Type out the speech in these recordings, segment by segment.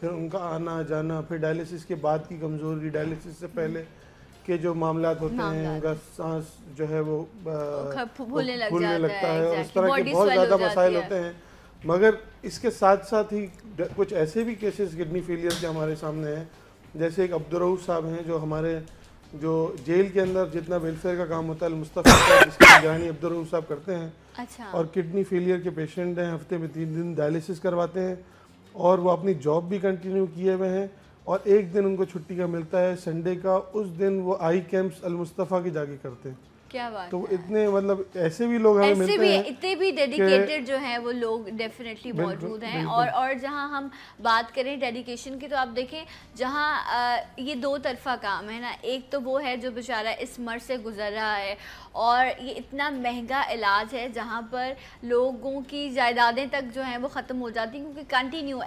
پھر ان کا آنا جانا، پھر ڈائلیسس کے بعد کی کمزوری، ڈائلیسس سے پہلے کے جو معاملات ہوتے ہیں، ان کا سانس جو ہے وہ پھولنے لگتا ہے، اور اس طرح کے بہت زیادہ مسائل ہوتے ہیں. مگر اس کے ساتھ ساتھ ہی کچھ ایسے بھی کیسز کڈنی فیلئر کے ہمارے سامنے ہیں، جیسے ایک عبدالرؤف صاحب ہیں جو ہمارے جو جیل کے اندر جتنا ویلفیئر کا کام ہوتا ہے المصطفیٰ کا، جس کی نگرانی عبدالرؤف صاحب کرتے ہیں، اور کڈنی فیلئر کے پیشنٹ ہیں، ہفتے میں 3 دن ڈائلیسس کرواتے ہیں، اور وہ اپنی جاب بھی کنٹینیو کیے ہوئے ہیں، اور ایک دن ان کو چھٹی کا ملتا ہے سنڈے کا، اس دن وہ آئی کیمپس المصطفیٰ کے جا کے کرتے ہیں. کیا بات تو اتنے مطلب ایسے بھی لوگ ہمیں ملتے ہیں، اتنے بھی ڈیڈیکیٹڈ جو ہیں وہ لوگ ڈیفینیٹلی موجود ہیں. اور جہاں ہم بات کریں ڈیڈیکیشن کی، تو آپ دیکھیں جہاں یہ 2 طرفہ کام ہے نا. ایک تو وہ ہے جو بیچارہ اس مرض سے گزر رہا ہے، اور یہ اتنا مہنگا علاج ہے جہاں پر لوگوں کی جائیدادیں تک جو ہیں وہ ختم ہو جاتی ہیں، کیونکہ کنٹینیو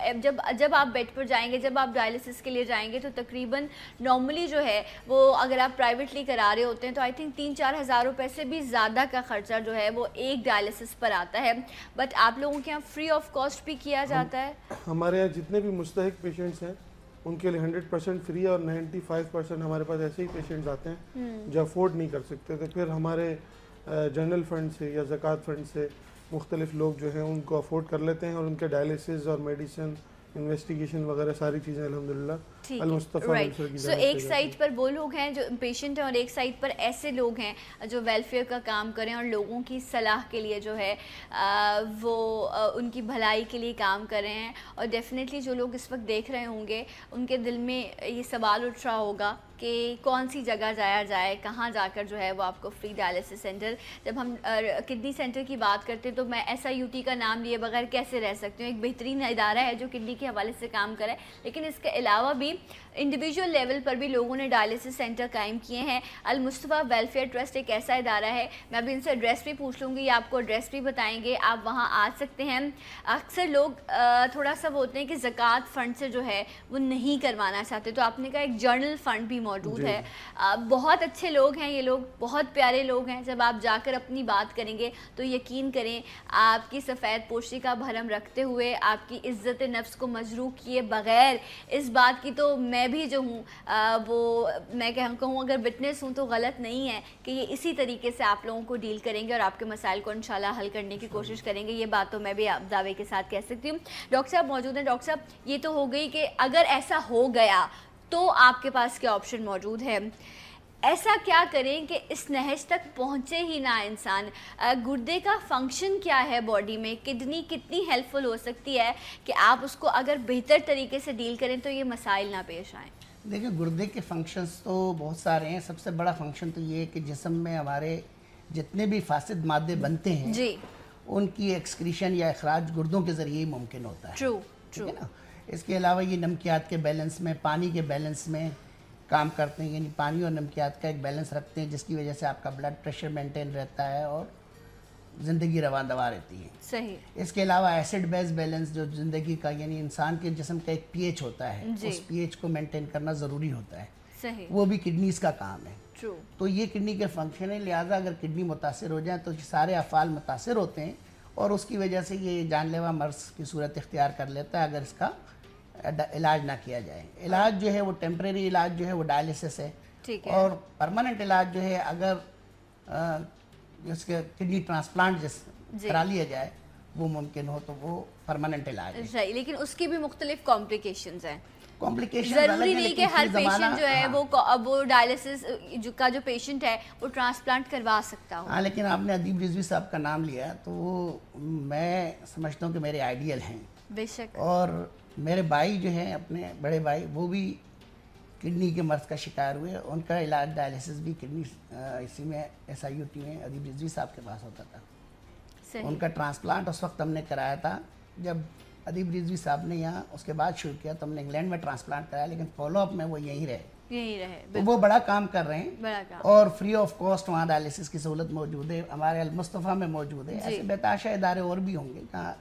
جب آپ بیڈ پر جائیں گے، جب آپ ڈائلیسس کے لیے جائیں گے، تو تقریباً نارملی جو ہے وہ اگر آپ پرائیویٹلی کرا رہے ہوتے ہیں تو آئی تھنک 3-4 ہزار روپے سے بھی زیادہ کا خرچہ جو ہے وہ ایک ڈائلیسس پر آتا ہے. بٹ آپ لوگوں کے یہاں فری آف کاسٹ بھی کیا جاتا ہے؟ ہمارے یہاں جتنے بھی مستحق پیشنٹس ہیں ان کے لیے 100% فری، اور 95% ہمارے پاس ایسے ہی پیشنٹس آتے ہیں جو افورڈ نہیں کر سکتے، تو پھر ہمارے جنرل فنڈ سے یا زکوٰۃ فنڈ سے مختلف لوگ جو ہیں ان کو افورڈ کر لیتے ہیں، اور ان کے ڈائلیسس اور میڈیسن انویسٹیگیشن وغیرہ ساری چیزیں الحمدللہ المصطفیٰ. سو ایک سائٹ پر وہ لوگ ہیں جو پیشنٹ ہیں، اور ایک سائٹ پر ایسے لوگ ہیں جو ویلفیئر کا کام کریں اور لوگوں کی صلاح کے لیے جو ہے وہ ان کی بھلائی کے لیے کام کر رہے ہیں. اور ڈیفینیٹلی جو لوگ اس وقت دیکھ رہے ہوں گے ان کے دل میں یہ سوال اٹھ رہا ہوگا کہ کون سی جگہ جایا جائے، کہاں جا کر جو ہے وہ آپ کو فری ڈائلیسس سینٹر. جب ہم کڈنی سینٹر کی بات کرتے ہیں تو میں SIUT کا نام لیے بغیر کیسے رہ سکتی ہوں. ایک بہترین ادارہ ہے جو کڈنی کے حوالے سے کام کرے، لیکن اس کے علاوہ بھی انڈیویجول لیول پر بھی لوگوں نے ڈائلیسس سینٹر قائم کیے ہیں. المصطفیٰ ویلفیئر ٹرسٹ ایک ایسا ادارہ ہے، میں ابھی ان سے ایڈریس بھی پوچھ لوں گی، آپ کو ایڈریس بھی بتائیں گے، آپ وہاں آ سکتے ہیں. اکثر لوگ تھوڑا سا ہوتے ہیں کہ زکوٰۃ فنڈ سے جو ہے وہ نہیں کروانا چاہتے، تو آپ نے کہا ایک جرنل فنڈ بھی موجود ہے. بہت اچھے لوگ ہیں یہ لوگ، بہت پیارے لوگ ہیں. جب آپ جا کر اپنی بات کریں گے تو یقین کریں آپ کی سفید پوشی کا بھرم رکھتے ہوئے، آپ کی عزت نفس کو مجروح کیے بغیر، اس بات کی تو میں بھی جو ہوں وہ میں کہوں اگر وٹنس ہوں تو غلط نہیں ہے کہ یہ اسی طریقے سے آپ لوگوں کو ڈیل کریں گے اور آپ کے مسائل کو انشاءاللہ حل کرنے کی کوشش کریں گے. یہ بات تو میں بھی دعوے کے ساتھ کہہ سکتی ہوں. ڈاکٹر صاحب موجود ہیں. ڈاکٹر صاحب یہ تو ہو گئی کہ اگر ایسا ہو گیا تو آپ کے پاس کیا آپشن موجود ہے. ایسا کیا کریں کہ اس نہج تک پہنچے ہی نہ انسان. گردے کا فنکشن کیا ہے باڈی میں، کڈنی کتنی ہیلپ فل ہو سکتی ہے کہ آپ اس کو اگر بہتر طریقے سے ڈیل کریں تو یہ مسائل نہ پیش آئیں. دیکھیں گردے کے فنکشنز تو بہت سارے ہیں. سب سے بڑا فنکشن تو یہ ہے کہ جسم میں ہمارے جتنے بھی فاسد مادے بنتے ہیں جی ان کی ایکسکریشن یا اخراج گردوں کے ذریعے ہی ممکن ہوتا ہے. ٹھیک ہے نا. اس کے علاوہ یہ نمکیات کے بیلنس میں، پانی کے بیلنس میں کام کرتے ہیں، یعنی پانی اور نمکیات کا ایک بیلنس رکھتے ہیں جس کی وجہ سے آپ کا بلڈ پریشر مینٹین رہتا ہے اور زندگی رواں دوا رہتی ہے. صحیح. اس کے علاوہ ایسڈ بیس بیلنس جو زندگی کا، یعنی انسان کے جسم کا ایک پی ایچ ہوتا ہے، اس پی ایچ کو مینٹین کرنا ضروری ہوتا ہے. صحیح. وہ بھی کڈنیز کا کام ہے. ٹرو. تو یہ کڈنی کے فنکشن ہے. لہٰذا اگر کڈنی متاثر ہو جائیں تو سارے افعال متاثر ہوتے ہیں اور اس کی وجہ سے یہ جان لیوا مرض کی صورت اختیار کر لیتا ہے اگر اس کا علاج نہ کیا جائے. علاج جو ہے وہ ٹیمپریری علاج جو ہے وہ ڈائلیسس ہے. ٹھیک ہے. اور پرماننٹ علاج جو ہے اگر اس کے کڈنی ٹرانسپلانٹ کرا لیا جائے وہ ممکن ہو تو وہ پرماننٹ علاج ہے. صحیح. لیکن اس کی بھی مختلف کمپلیکیشنز ہیں. ضروری نہیں کہ ہر پیشنٹ جو ہے وہ ڈائلیسس کا جو پیشنٹ ہے وہ ٹرانسپلانٹ کروا سکتا ہو. ہاں لیکن آپ نے ادیب رضوی صاحب کا نام لیا تو وہ میں سمجھتا ہوں کہ میرے آئیڈیل ہیں. بے شک. اور میرے بھائی جو ہیں اپنے بڑے بھائی وہ بھی کڈنی کے مرض کا شکار ہوئے. ان کا علاج ڈائلیسس بھی کڈنی اسی میں SIUT میں ادیب رضوی صاحب کے پاس ہوتا تھا. ان کا ٹرانسپلانٹ اس وقت ہم نے کرایا تھا جب ادیب رضوی صاحب نے یہاں اس کے بعد شروع کیا تو ہم نے انگلینڈ میں ٹرانسپلانٹ کرایا لیکن فالو اپ میں وہ یہیں رہے. تو وہ بڑا کام کر رہے ہیں اور فری آف کاسٹ وہاں ڈائلیسس کی سہولت موجود ہے. ہمارے المصطفیٰ میں موجود ہے. ایسے بتاشا ادارے اور بھی ہوں گے جہاں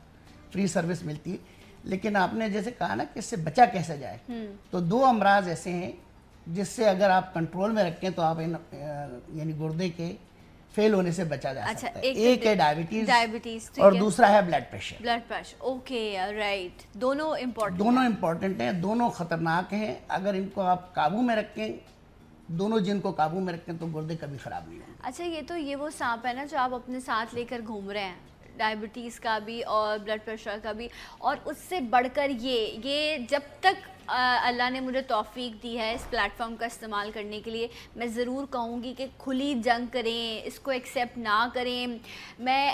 فری سروس ملتی ہے. لیکن آپ نے جیسے کہا نا کہ اس سے بچا کیسے جائے، تو 2 امراض ایسے ہیں جس سے اگر آپ کنٹرول میں رکھیں تو آپ یعنی گردے کے فیل ہونے سے بچا جا اچھا، سکتا ہے. ایک ہے ڈائبٹیز اور دوسرا ہے blood pressure. Blood pressure. Okay right. دونوں امپورٹنٹ ہیں, دونوں خطرناک ہیں. اگر ان کو آپ قابو میں رکھیں, دونوں جن کو قابو میں رکھیں تو گردے کبھی خراب نہیں ہوں. اچھا یہ وہ سانپ ہے نا جو آپ اپنے ساتھ لے کر گھوم رہے ہیں, ڈائبٹیز کا بھی اور بلڈ پریشر کا بھی, اور اس سے بڑھ کر یہ جب تک اللہ نے مجھے توفیق دی ہے اس پلیٹ فارم کا استعمال کرنے کے لیے, میں ضرور کہوں گی کہ کھلی جنگ کریں, اس کو ایکسیپٹ نہ کریں. میں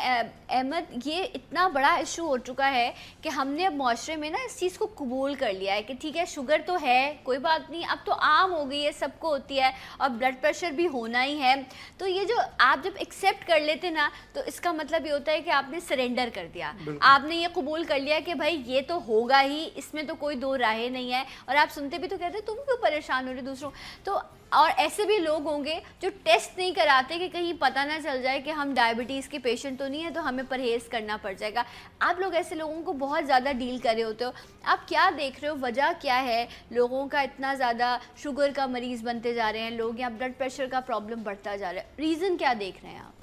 احمد, یہ اتنا بڑا ایشو ہو چکا ہے کہ ہم نے اب معاشرے میں نا اس چیز کو قبول کر لیا ہے کہ ٹھیک ہے شوگر تو ہے, کوئی بات نہیں, اب تو عام ہو گئی ہے, سب کو ہوتی ہے, اور بلڈ پریشر بھی ہونا ہی ہے. تو یہ جو آپ جب ایکسیپٹ کر لیتے نا تو اس کا مطلب یہ ہوتا ہے کہ آپ نے سرنڈر کر دیا, آپ نے یہ قبول کر لیا کہ بھائی یہ تو ہوگا ہی, اس میں تو کوئی دو راہیں نہیں ہے. اور آپ سنتے بھی تو کہتے ہیں تم کیوں پریشان ہو رہے دوسروں تو. اور ایسے بھی لوگ ہوں گے جو ٹیسٹ نہیں کراتے کہ کہیں پتہ نہ چل جائے کہ ہم ڈائبٹیز کے پیشنٹ تو نہیں ہیں تو ہمیں پرہیز کرنا پڑ جائے گا. آپ لوگ ایسے لوگوں کو بہت زیادہ ڈیل کر رہے ہوتے ہو, آپ کیا دیکھ رہے ہو, وجہ کیا ہے لوگوں کا اتنا زیادہ شوگر کا مریض بنتے جا رہے ہیں لوگ, یا بلڈ پریشر کا پرابلم بڑھتا جا رہا ہے, ریزن کیا دیکھ رہے ہیں آپ؟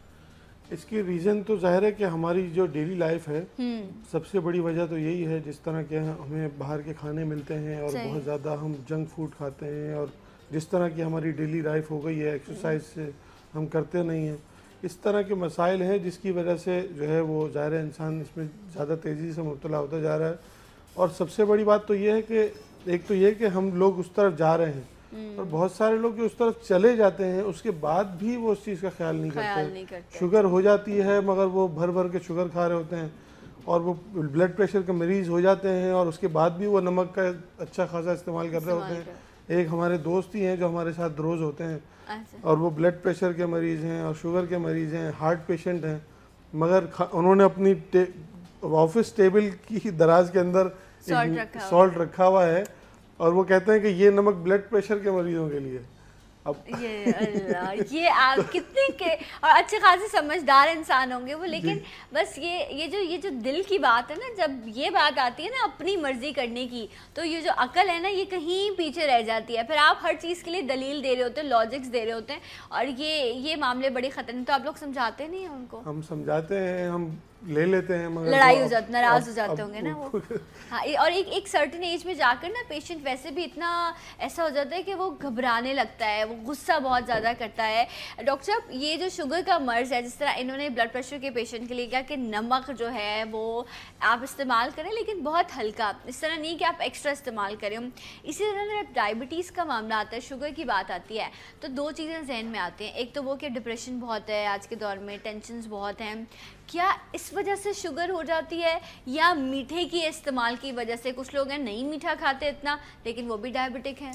اس کی ریزن تو ظاہر ہے کہ ہماری جو ڈیلی لائف ہے, سب سے بڑی وجہ تو یہی ہے, جس طرح کہ ہمیں باہر کے کھانے ملتے ہیں اور بہت زیادہ ہم جنک فوڈ کھاتے ہیں, اور جس طرح کی ہماری ڈیلی لائف ہو گئی ہے, ایکسرسائز سے ہم کرتے نہیں ہیں, اس طرح کے مسائل ہیں جس کی وجہ سے جو ہے وہ ظاہر ہے انسان اس میں زیادہ تیزی سے مبتلا ہوتا جا رہا ہے. اور سب سے بڑی بات تو یہ ہے کہ ایک تو یہ کہ ہم لوگ اس طرف جا رہے ہیں, اور بہت سارے لوگ جو اس طرف چلے جاتے ہیں اس کے بعد بھی وہ اس چیز کا خیال نہیں کرتے. شوگر ہو جاتی ہے مگر وہ بھر کے شوگر کھا رہے ہوتے ہیں, اور وہ بلڈ پریشر کے مریض ہو جاتے ہیں, اور اس کے بعد بھی وہ نمک کا اچھا خاصا استعمال کر رہے ہوتے ہیں. ایک ہمارے دوست ہی ہیں جو ہمارے ساتھ روز ہوتے ہیں, اور وہ بلڈ پریشر کے مریض ہیں اور شوگر کے مریض ہیں, ہارٹ پیشنٹ ہیں, مگر انہوں نے اپنی آفس ٹیبل کی دراز کے اندر سالٹ رکھا ہوا ہے, اور وہ کہتے ہیں کہ یہ نمک بلڈ پریشر کے مریضوں کے لیے. اب یہ آپ کتنے اور اچھے خاصے سمجھدار انسان ہوں گے وہ, لیکن بس یہ جو دل کی بات ہے نا, جب یہ بات آتی ہے نا اپنی مرضی کرنے کی, تو یہ جو عقل ہے نا یہ کہیں پیچھے رہ جاتی ہے. پھر آپ ہر چیز کے لیے دلیل دے رہے ہوتے ہیں, لاجکس دے رہے ہوتے ہیں, اور یہ معاملے بڑے خطرناک. تو آپ لوگ سمجھاتے نہیں ہیں ان کو؟ ہم سمجھاتے ہیں, ہم لے لیتے ہیں, مگر لڑائی ہو جاتی, ناراض ہو جاتے ہوں گے نا وہ. ہاں, اور ایک سرٹن ایج میں جا کر نا پیشنٹ ویسے بھی اتنا ایسا ہو جاتا ہے کہ وہ گھبرانے لگتا ہے, وہ غصہ بہت زیادہ کرتا ہے. ڈاکٹر صاحب, یہ جو شوگر کا مرض ہے, جس طرح انہوں نے بلڈ پریشر کے پیشنٹ کے لیے کہا کہ نمک جو ہے وہ آپ استعمال کریں لیکن بہت ہلکا, اس طرح نہیں کہ آپ ایکسٹرا استعمال کریں. اسی طرح جب ڈائبٹیز کا معاملہ آتا ہے, شوگر کی بات آتی ہے, تو دو چیزیں ذہن میں آتی ہیں. ایک تو وہ کہ ڈپریشن بہت ہے آج کے دور میں, ٹینشنز بہت ہیں, کیا اس وجہ سے شوگر ہو جاتی ہے, یا میٹھے کی استعمال کی وجہ سے؟ کچھ لوگ ہیں نہیں میٹھا کھاتے اتنا لیکن وہ بھی ڈائبٹک ہیں.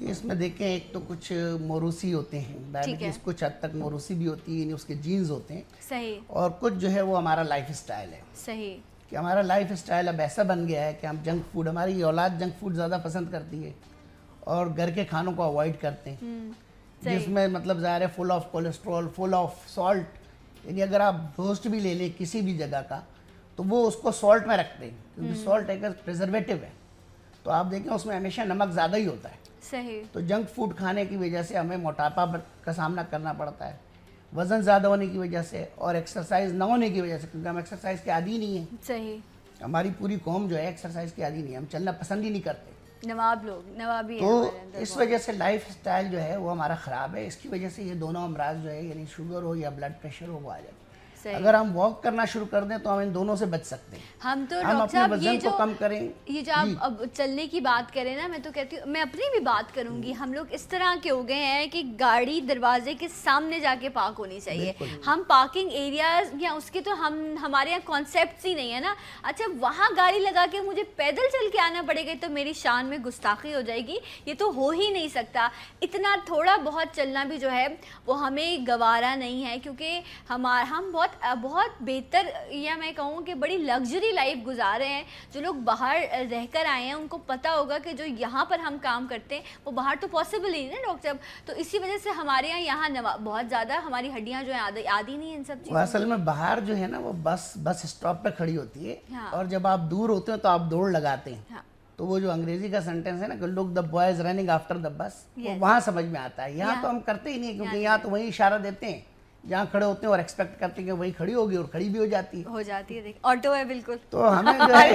اس میں دیکھیں, ایک تو کچھ موروثی ہوتے ہیں ڈائبٹیز, کچھ حد تک موروثی بھی ہوتی ہے, یعنی اس کے جینز ہوتے ہیں. صحیح. اور کچھ جو ہے وہ ہمارا لائف اسٹائل ہے. صحیح. کہ ہمارا لائف اسٹائل اب ایسا بن گیا ہے کہ ہم جنک فوڈ, ہماری اولاد جنک فوڈ زیادہ پسند کرتی ہے اور گھر کے کھانوں کو اوائڈ کرتے ہیں, جس میں مطلب ظاہر ہے full of cholesterol, full of salt. یعنی اگر آپ گوشت بھی لے لیں کسی بھی جگہ کا تو وہ اس کو سالٹ میں رکھتے ہیں, کیونکہ سالٹ ایک پریزرویٹو ہے, تو آپ دیکھیں اس میں ہمیشہ نمک زیادہ ہی ہوتا ہے. صحیح. تو جنک فوڈ کھانے کی وجہ سے ہمیں موٹاپا کا سامنا کرنا پڑتا ہے, وزن زیادہ ہونے کی وجہ سے, اور ایکسرسائز نہ ہونے کی وجہ سے, کیونکہ ہم ایکسرسائز کے عادی نہیں ہیں. صحیح. ہماری پوری قوم جو ہے ایکسرسائز کے عادی نہیں ہے, ہم چلنا پسند ہی نہیں کرتے. نوابی تو اس وجہ سے لائف اسٹائل جو ہے وہ ہمارا خراب ہے. اس کی وجہ سے یہ دونوں امراض جو ہے, یعنی شوگر ہو یا بلڈ پریشر ہو, وہ آ جاتے ہیں. اگر ہم واک کرنا شروع کر دیں تو ہم ان دونوں سے بچ سکتے ہیں. ہم تو اپنے وزن کو کم کریں. یہ جو آپ اب چلنے کی بات کریں نا, میں تو کہتی ہوں, میں اپنی بھی بات کروں گی, ہم لوگ اس طرح کے ہو گئے ہیں کہ گاڑی دروازے کے سامنے جا کے پارک ہونی چاہیے. ہم پارکنگ ایریاز یا اس کے تو ہمارے یہاں کانسیپٹس ہی نہیں ہے نا. اچھا, وہاں گاڑی لگا کے مجھے پیدل چل کے آنا پڑے گا تو میری شان میں گستاخی ہو جائے گی. یہ تو ہو ہی نہیں سکتا. اتنا تھوڑا بہت چلنا بھی جو ہے وہ ہمیں گوارا نہیں ہے, کیونکہ ہم بہت بہتر, یا میں کہوں کہ بڑی لگژری لائف گزار رہے ہیں. جو لوگ باہر رہ کر آئے ہیں ان کو پتہ ہوگا کہ جو یہاں پر ہم کام کرتے ہیں وہ باہر تو پاسبل ہی نہیں نا ڈاکٹر صاحب. تو اسی وجہ سے ہمارے یہاں بہت زیادہ ہماری ہڈیاں جو ہیں عادی نہیں ہیں ان سب چیزوں. اصل میں باہر جو ہے نا وہ بس اسٹاپ پہ کھڑی ہوتی ہے, اور جب آپ دور ہوتے ہیں تو آپ دوڑ لگاتے ہیں. تو وہ جو انگریزی کا سینٹینس ہے نا کہ look the boys running after the bus, وہ وہاں سمجھ میں آتا ہے. یہاں تو ہم کرتے ہی نہیں, کیونکہ یہاں تو وہی اشارہ دیتے ہیں جہاں کھڑے ہوتے ہیں اور ایکسپیکٹ کرتے ہیں کہ وہی کھڑی ہوگی اور کھڑی بھی ہو جاتی ہے دیکھ آٹو ہے بالکل. تو ہمیں جو ہے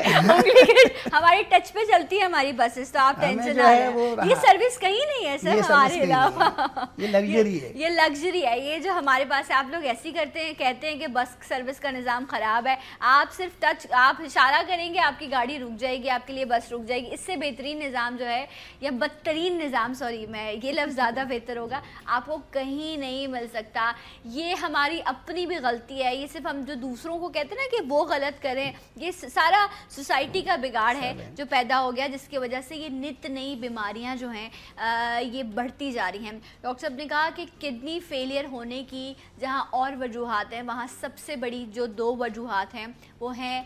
ہماری ٹچ پہ چلتی ہے ہماری بسز, تو آپ ٹینشن نہ لیں, یہ سروس کہیں نہیں ہے سر ہمارے علاوہ, یہ لگژری ہے, یہ لگژری ہے. یہ جو ہمارے پاس ہے, آپ لوگ ایسی کرتے ہیں, کہتے ہیں کہ بس سروس کا نظام خراب ہے, آپ صرف ٹچ, آپ اشارہ کریں گے آپ کی گاڑی رک جائے گی, آپ کے لیے بس رک جائے گی. اس سے بہترین نظام جو ہے, یا بدترین نظام, سوری میں یہ لفظ زیادہ بہتر ہوگا, آپ کو کہیں نہیں مل سکتا. یہ ہماری اپنی بھی غلطی ہے, یہ صرف ہم جو دوسروں کو کہتے ہیں نا کہ وہ غلط کریں, یہ سارا سوسائٹی کا بگاڑ ہے جو پیدا ہو گیا, جس کی وجہ سے یہ نت نئی بیماریاں جو ہیں یہ بڑھتی جا رہی ہیں. ڈاکٹر صاحب نے کہا کہ کڈنی فیلئر ہونے کی جہاں اور وجوہات ہیں, وہاں سب سے بڑی جو 2 وجوہات ہیں وہ ہیں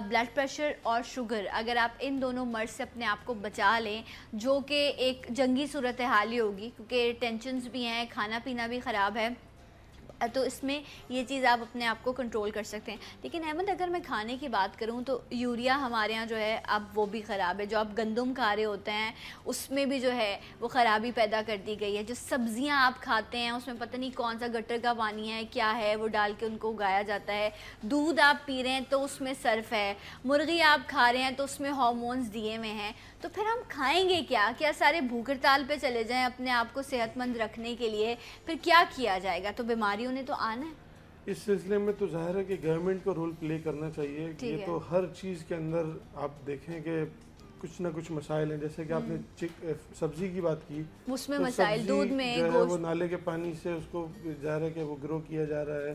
بلڈ پریشر اور شوگر. اگر آپ ان دونوں مرض سے اپنے آپ کو بچا لیں, جو کہ ایک جنگی صورتحال ہی ہوگی کیونکہ ٹینشنز بھی ہیں, کھانا پینا بھی خراب ہے, تو اس میں یہ چیز آپ اپنے آپ کو کنٹرول کر سکتے ہیں. لیکن احمد اگر میں کھانے کی بات کروں تو یوریا ہمارے ہاں جو ہے اب وہ بھی خراب ہے. جو آپ گندم کھا رہے ہوتے ہیں اس میں بھی جو ہے وہ خرابی پیدا کر دی گئی ہے. جو سبزیاں آپ کھاتے ہیں اس میں پتہ نہیں کون سا گٹر کا پانی ہے, کیا ہے, وہ ڈال کے ان کو اگایا جاتا ہے. دودھ آپ پی رہے ہیں تو اس میں سرف ہے, مرغی آپ کھا رہے ہیں تو اس میں ہارمونز دیے ہوئے ہیں. تو پھر ہم کھائیں گے کیا؟ کیا سارے بھوک ہڑتال پہ چلے جائیں اپنے آپ کو صحت مند رکھنے کے لیے؟ پھر کیا کیا جائے گا؟ تو بیماریوں نے تو آنا ہے. اس سلسلے میں تو ظاہر ہے کہ گورنمنٹ کو رول پلے کرنا چاہیے. یہ تو ہر چیز کے اندر آپ دیکھیں کہ کچھ نہ کچھ مسائل ہیں. جیسے کہ آپ نے سبزی کی بات کی, اس میں مسائل, دودھ میں وہ نالے کے پانی سے اس کو ظاہر ہے کہ وہ گرو کیا جا رہا ہے,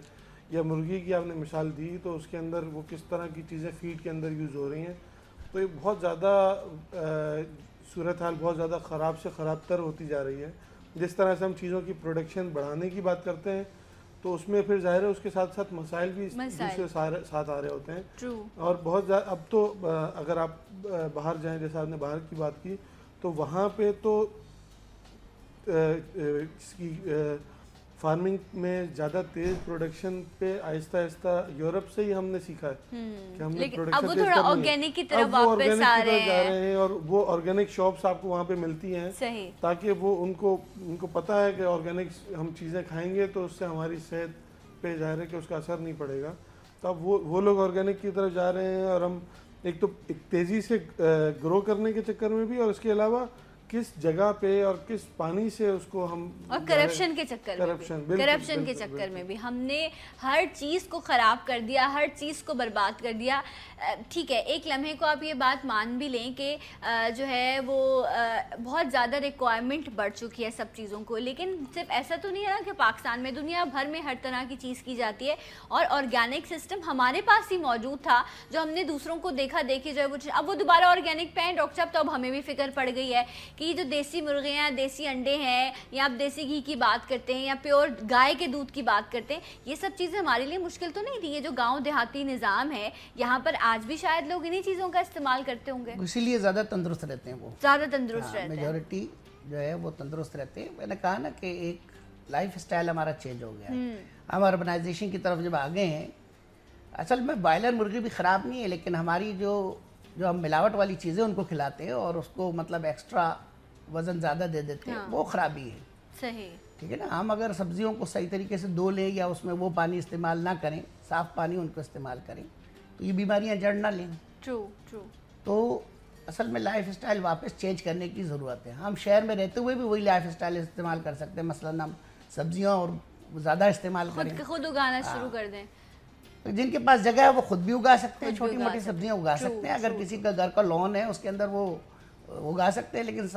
یا مرغی کی آپ نے مثال دی تو اس کے اندر وہ کس طرح کی چیزیں فیڈ کے اندر یوز ہو رہی ہیں. تو یہ بہت زیادہ صورتحال بہت زیادہ خراب سے خراب تر ہوتی جا رہی ہے. جس طرح سے ہم چیزوں کی پروڈکشن بڑھانے کی بات کرتے ہیں تو اس میں پھر ظاہر ہے اس کے ساتھ ساتھ مسائل بھی دوسرے ساتھ آ رہے ہوتے ہیں. اور بہت زیادہ اب تو اگر آپ باہر جائیں, جیسے آپ نے باہر کی بات کی, تو وہاں پہ تو اس کی فارمنگ میں زیادہ تیز پروڈکشن پہ آہستہ آہستہ یورپ سے ہی ہم نے سیکھا ہے کہ ہم نے پروڈکشن تیز کرنی ہے. آرگینک کی طرف واپس آ رہے ہیں اور وہ آرگینک شاپس آپ کو وہاں پہ ملتی ہیں, تاکہ وہ ان کو پتہ ہے کہ آرگینک ہم چیزیں کھائیں گے تو اس سے ہماری صحت پہ ظاہر ہے کہ اس کا اثر نہیں پڑے گا. تو اب وہ لوگ آرگینک کی طرف جا رہے ہیں, اور ہم ایک تو تیزی سے گرو کرنے کے چکر میں بھی, اور اس کے علاوہ کس جگہ پہ اور کس پانی سے اس کو ہم, اور کرپشن کے چکر میں بھی ہم نے ہر چیز کو خراب کر دیا, ہر چیز کو برباد کر دیا. ٹھیک ہے, ایک لمحے کو آپ یہ بات مان بھی لیں کہ جو ہے وہ بہت زیادہ ریکوائرمنٹ بڑھ چکی ہے سب چیزوں کو, لیکن صرف ایسا تو نہیں ہے نا کہ پاکستان میں, دنیا بھر میں ہر طرح کی چیز کی جاتی ہے, اور آرگینک سسٹم ہمارے پاس ہی موجود تھا جو ہم نے دوسروں کو دیکھا دیکھی جو ہے وہ, اب وہ دوبارہ آرگینک پہ ہیں ڈاکٹر صاحب. تو اب ہمیں بھی فکر پڑ گئی ہے کہ جو دیسی مرغیاں, دیسی انڈے ہیں, یا آپ دیسی گھی کی بات کرتے ہیں, یا پیور گائے کے دودھ کی بات کرتے ہیں, یہ سب چیزیں ہمارے لیے مشکل تو نہیں تھی. یہ جو گاؤں دیہاتی نظام ہے یہاں پر آج بھی شاید لوگ انہی چیزوں کا استعمال کرتے ہوں گے, اسی لیے زیادہ تندرست رہتے ہیں. وہ زیادہ تندرست رہتے ہیں, میجورٹی جو ہے وہ تندرست رہتے ہیں. میں نے کہا نا کہ ایک لائف سٹائل ہمارا چینج ہو گیا ہے, ہم اربنائزیشن کی طرف جب آگے ہیں. اصل میں بائلر مرغی بھی خراب نہیں ہے, لیکن ہماری جو ہم ملاوٹ والی چیزیں ان کو کھلاتے ہیں اور اس کو مطلب ایکسٹرا وزن زیادہ دے دیتے ہیں, وہ خرابی ہے. صحیح, ٹھیک ہے نا. ہم اگر سبزیوں کو صحیح طریقے سے دھو لیں, یا اس میں وہ پانی استعمال نہ کریں, صاف پانی ان کو استعمال کریں, تو یہ بیماریاں جڑ نہ لیں. تو اصل میں لائف اسٹائل واپس چینج کرنے کی ضرورت ہے. ہم شہر میں رہتے ہوئے بھی وہی لائف اسٹائل استعمال کر سکتے ہیں. مثلاً ہم سبزیاں اور زیادہ استعمال کریں, خود اگانا شروع کر دیں. جن کے پاس جگہ ہے وہ خود بھی اگا سکتے ہیں, چھوٹی موٹی سبزیاں اگا سکتے ہیں. اگر کسی کا گھر کا لون ہے اس کے اندر وہ اگا سکتے ہیں, لیکن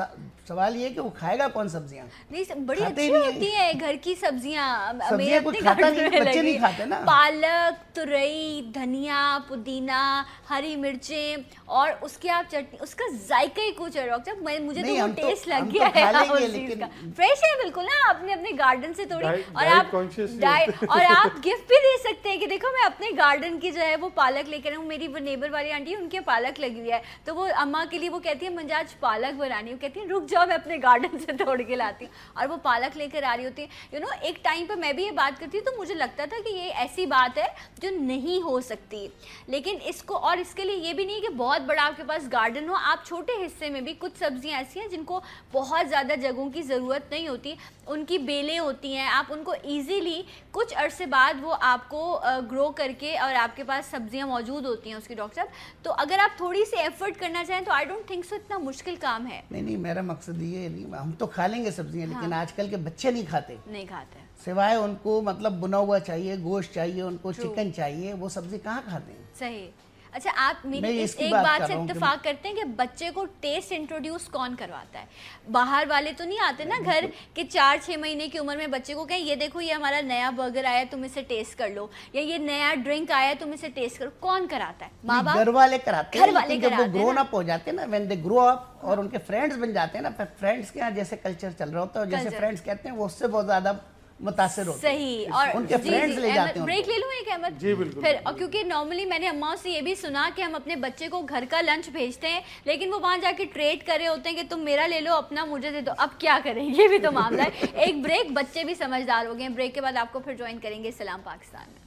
سوال یہ ہے کہ وہ کھائے گا کون سبزیاں؟ نہیں, بڑی اچھی ہوتی ہیں گھر کی سبزیاں. سبزیاں کوئی کھاتا نہیں, بچے نہیں کھاتے نا. پالک, ترئی, دھنیا, پودینہ, ہری مرچیں, اور اس کی آپ چٹنی, اس کا ذائقہ ہی کچھ ہے ڈاکٹر. مجھے تو وہ ٹیسٹ لگ گیا ہے اس چیز کا. فریش ہے بالکل نا, آپ نے اپنے گارڈن سے توڑی, اور آپ گفٹ بھی دے سکتے ہیں کہ دیکھو میں اپنے گارڈن کی جو ہے وہ پالک لے کر آؤں. میری وہ نیبر والی آنٹی ہے, ان کے پالک لگی ہوئی ہے, تو وہ اماں کے لیے وہ کہتی ہے منجا آج پالک بنانی ہے, وہ کہتی ہیں رک جاؤ میں اپنے گارڈن سے توڑ کے لاتی ہوں, اور وہ پالک لے کر آ رہی ہوتی ہیں. ایک ٹائم پہ میں بھی یہ بات کرتی ہوں تو مجھے لگتا تھا کہ یہ ایسی بات ہے جو نہیں ہو سکتی, لیکن اس کو, اور اس کے لیے یہ بھی نہیں کہ بہت بڑا آپ کے پاس گارڈن ہو, آپ چھوٹے حصے میں بھی کچھ سبزیاں ایسی ہیں جن کو بہت زیادہ جگہوں کی ضرورت نہیں ہوتی, ان کی بیلیں ہوتی ہیں, آپ ان کو ایزیلی کچھ عرصے بعد وہ آپ کو گرو کر کے, اور آپ کے پاس سبزیاں موجود ہوتی ہیں اس کی ڈاکٹر صاحب. تو اگر آپ تھوڑی سی ایفرٹ کرنا چاہیں تو آئی ڈونٹ تھنک سو اتنا مشکل کام ہے. نہیں, میرا مقصد یہ نہیں, ہم تو کھا لیں گے سبزیاں, لیکن آج کل کے بچے نہیں کھاتے, سوائے ان کو مطلب بنا ہوا چاہیے, گوشت چاہیے, ان کو چکن چاہیے, وہ سبزی کہاں کھاتے ہیں. صحیح. اچھا, آپ میری اس ایک بات سے اتفاق کرتے ہیں کہ بچے کو ٹیسٹ انٹروڈیوس کون کرواتا ہے؟ باہر والے تو نہیں آتے نا گھر کہ 4-6 مہینے کی عمر میں بچے کو کہیں یہ دیکھو یہ ہمارا نیا برگر آیا تم اسے ٹیسٹ کر لو, یا یہ نیا ڈرنک آیا تم اسے ٹیسٹ کرو. کون کراتا ہے؟ ماں باپ, گھر والے کراتے ہیں. گھر والے جب وہ گرون اپ ہو جاتے ہیں نا, وین دے گرو اپ اور ان کے فرینڈز بن جاتے ہیں نا, فرینڈز کے یہاں جیسے کلچر چل رہا ہوتا ہے, جیسے فرینڈز کہتے ہیں وہ اس سے بہت زیادہ متاثر ہوتے ہیں. صحیح. اور ان کے فرینڈز لے جاتے ہیں. بریک لے لوں ایک احمد؟ جی بالکل. پھر کیونکہ نارملی میں نے اماں سے یہ بھی سنا کہ ہم اپنے بچے کو گھر کا لنچ بھیجتے ہیں, لیکن وہ وہاں جا کے ٹریڈ کر رہے ہوتے ہیں کہ تم میرا لے لو, اپنا مجھے دے دو. اب کیا کریں, یہ بھی تو معاملہ ہے. ایک بریک, بچے بھی سمجھدار ہو گئے. بریک کے بعد آپ کو پھر جوائن کریں گے سلام پاکستان میں.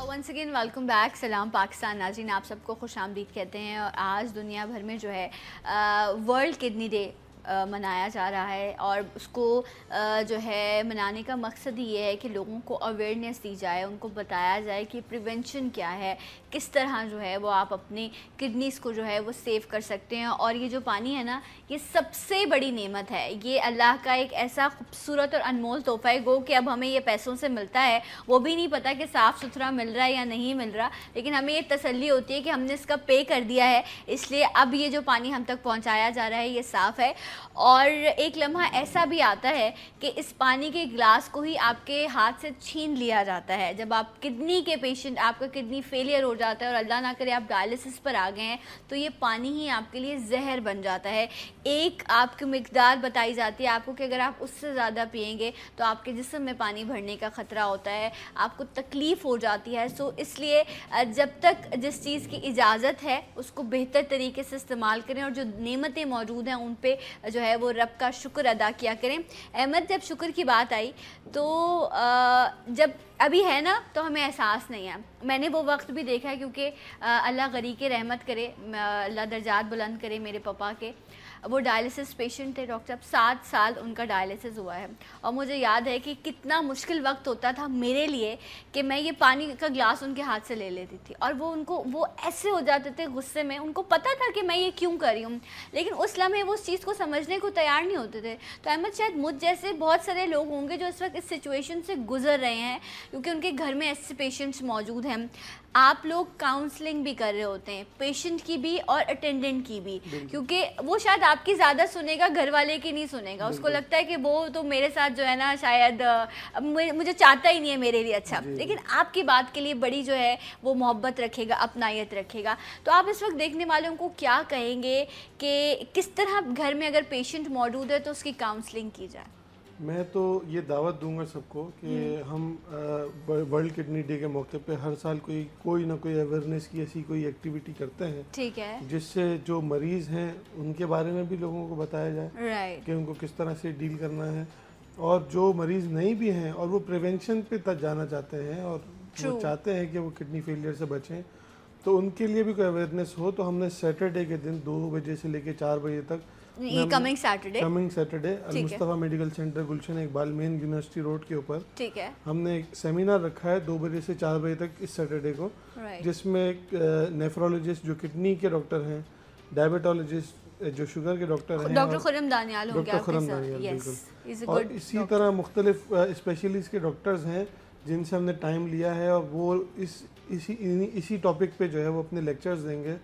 Once again welcome back. سلام پاکستان ناظرین, آپ سب کو خوش آمدید کہتے ہیں. اور آج دنیا بھر میں جو ہے ورلڈ کڈنی ڈے منایا جا رہا ہے, اور اس کو جو ہے منانے کا مقصد یہ ہے کہ لوگوں کو اویئرنیس دی جائے, ان کو بتایا جائے کہ پریونشن کیا ہے, کس طرح جو ہے وہ آپ اپنی کڈنیز کو جو ہے وہ سیو کر سکتے ہیں. اور یہ جو پانی ہے نا, یہ سب سے بڑی نعمت ہے, یہ اللہ کا ایک ایسا خوبصورت اور انمول تحفہ ہے. گو کہ اب ہمیں یہ پیسوں سے ملتا ہے, وہ بھی نہیں پتہ کہ صاف ستھرا مل رہا ہے یا نہیں مل رہا, لیکن ہمیں یہ تسلی ہوتی ہے کہ ہم نے اس کا پے کر دیا ہے, اس لیے اب یہ جو پانی ہم تک پہنچایا جا رہا ہے یہ صاف ہے. اور ایک لمحہ ایسا بھی آتا ہے کہ اس پانی کے گلاس کو ہی آپ کے ہاتھ سے چھین لیا جاتا ہے. جب آپ کڈنی کے پیشنٹ, آپ کا کڈنی فیلئر ہو جاتا ہے اور اللہ نہ کرے آپ ڈائلسس پر آ گئے ہیں, تو یہ پانی ہی آپ کے لیے زہر بن جاتا ہے. ایک آپ کی مقدار بتائی جاتی ہے آپ کو کہ اگر آپ اس سے زیادہ پئیں گے تو آپ کے جسم میں پانی بھرنے کا خطرہ ہوتا ہے, آپ کو تکلیف ہو جاتی ہے. سو اس لیے جب تک جس چیز کی اجازت ہے اس کو بہتر طریقے سے استعمال کریں, اور جو نعمتیں موجود ہیں ان پہ جو ہے وہ رب کا شکر ادا کیا کریں. احمد, جب شکر کی بات آئی تو جب ابھی ہے نا تو ہمیں احساس نہیں ہے. میں نے وہ وقت بھی دیکھا ہے, کیونکہ اللہ غری کے رحمت کرے, اللہ درجات بلند کرے میرے پاپا کے, وہ ڈائلسس پیشنٹ تھے ڈاکٹر صاحب, 7 سال ان کا ڈائلسس ہوا ہے. اور مجھے یاد ہے کہ کتنا مشکل وقت ہوتا تھا میرے لیے کہ میں یہ پانی کا گلاس ان کے ہاتھ سے لے لیتی تھی, اور وہ ایسے ہو جاتے تھے غصے میں. ان کو پتہ تھا کہ میں یہ کیوں کر رہی ہوں, لیکن اس لمحے وہ اس چیز کو سمجھنے کو تیار نہیں ہوتے تھے. تو احمد, شاید مجھ جیسے بہت سارے لوگ ہوں گے جو اس وقت اس سچویشن سے گزر رہے ہیں, کیونکہ ان کے گھر میں ایسے پیشنٹس موجود ہیں. آپ لوگ کاؤنسلنگ بھی کر رہے ہوتے ہیں, پیشنٹ کی بھی اور اٹینڈنٹ کی بھی, کیونکہ وہ شاید آپ کی زیادہ سنے گا, گھر والے کی نہیں سنے گا. اس کو لگتا ہے کہ وہ تو میرے ساتھ جو ہے نا شاید مجھے چاہتا ہی نہیں ہے میرے لیے اچھا, لیکن آپ کی بات کے لیے بڑی جو ہے وہ محبت رکھے گا, اپنائیت رکھے گا. تو آپ اس وقت دیکھنے والوں کو کیا کہیں گے کہ کس طرح گھر میں اگر پیشنٹ موجود ہے تو اس کی کاؤنسلنگ کی جائے؟ میں تو یہ دعوت دوں گا سب کو کہ ہم ورلڈ کڈنی ڈے کے موقع پہ ہر سال کوئی نہ کوئی اویئرنیس کی ایسی کوئی ایکٹیویٹی کرتے ہیں, ٹھیک ہے, جس سے جو مریض ہیں ان کے بارے میں بھی لوگوں کو بتایا جائے کہ ان کو کس طرح سے ڈیل کرنا ہے, اور جو مریض نہیں بھی ہیں اور وہ پریونشن پہ جانا چاہتے ہیں اور وہ چاہتے ہیں کہ وہ کڈنی فیلئر سے بچیں, تو ان کے لیے بھی کوئی اویئرنیس ہو. تو ہم نے سیٹرڈے کے دن 2 بجے سے لے کے 4 بجے تک, کمنگ سیٹرڈے المصطفیٰ میڈیکل سینٹر گلشن اقبال مین یونیورسٹی روڈ کے اوپر, ٹھیک ہے, ہم نے ایک سیمینار رکھا ہے 2 بجے سے 4 بجے تک اس سیٹرڈے کو, جس میں ایک نیفرولوجسٹ جو کڈنی کے ڈاکٹر ہیں, ڈائبیٹولوجسٹ جو شوگر کے ڈاکٹر ہیں, ڈاکٹر خرم دانیال ہوں گے, بالکل, اور اسی طرح مختلف اسپیشلسٹ کے ڈاکٹرز ہیں جن سے ہم نے ٹائم لیا ہے, اور وہ اسی ٹاپک پہ جو ہے وہ اپنے لیکچرز دیں گے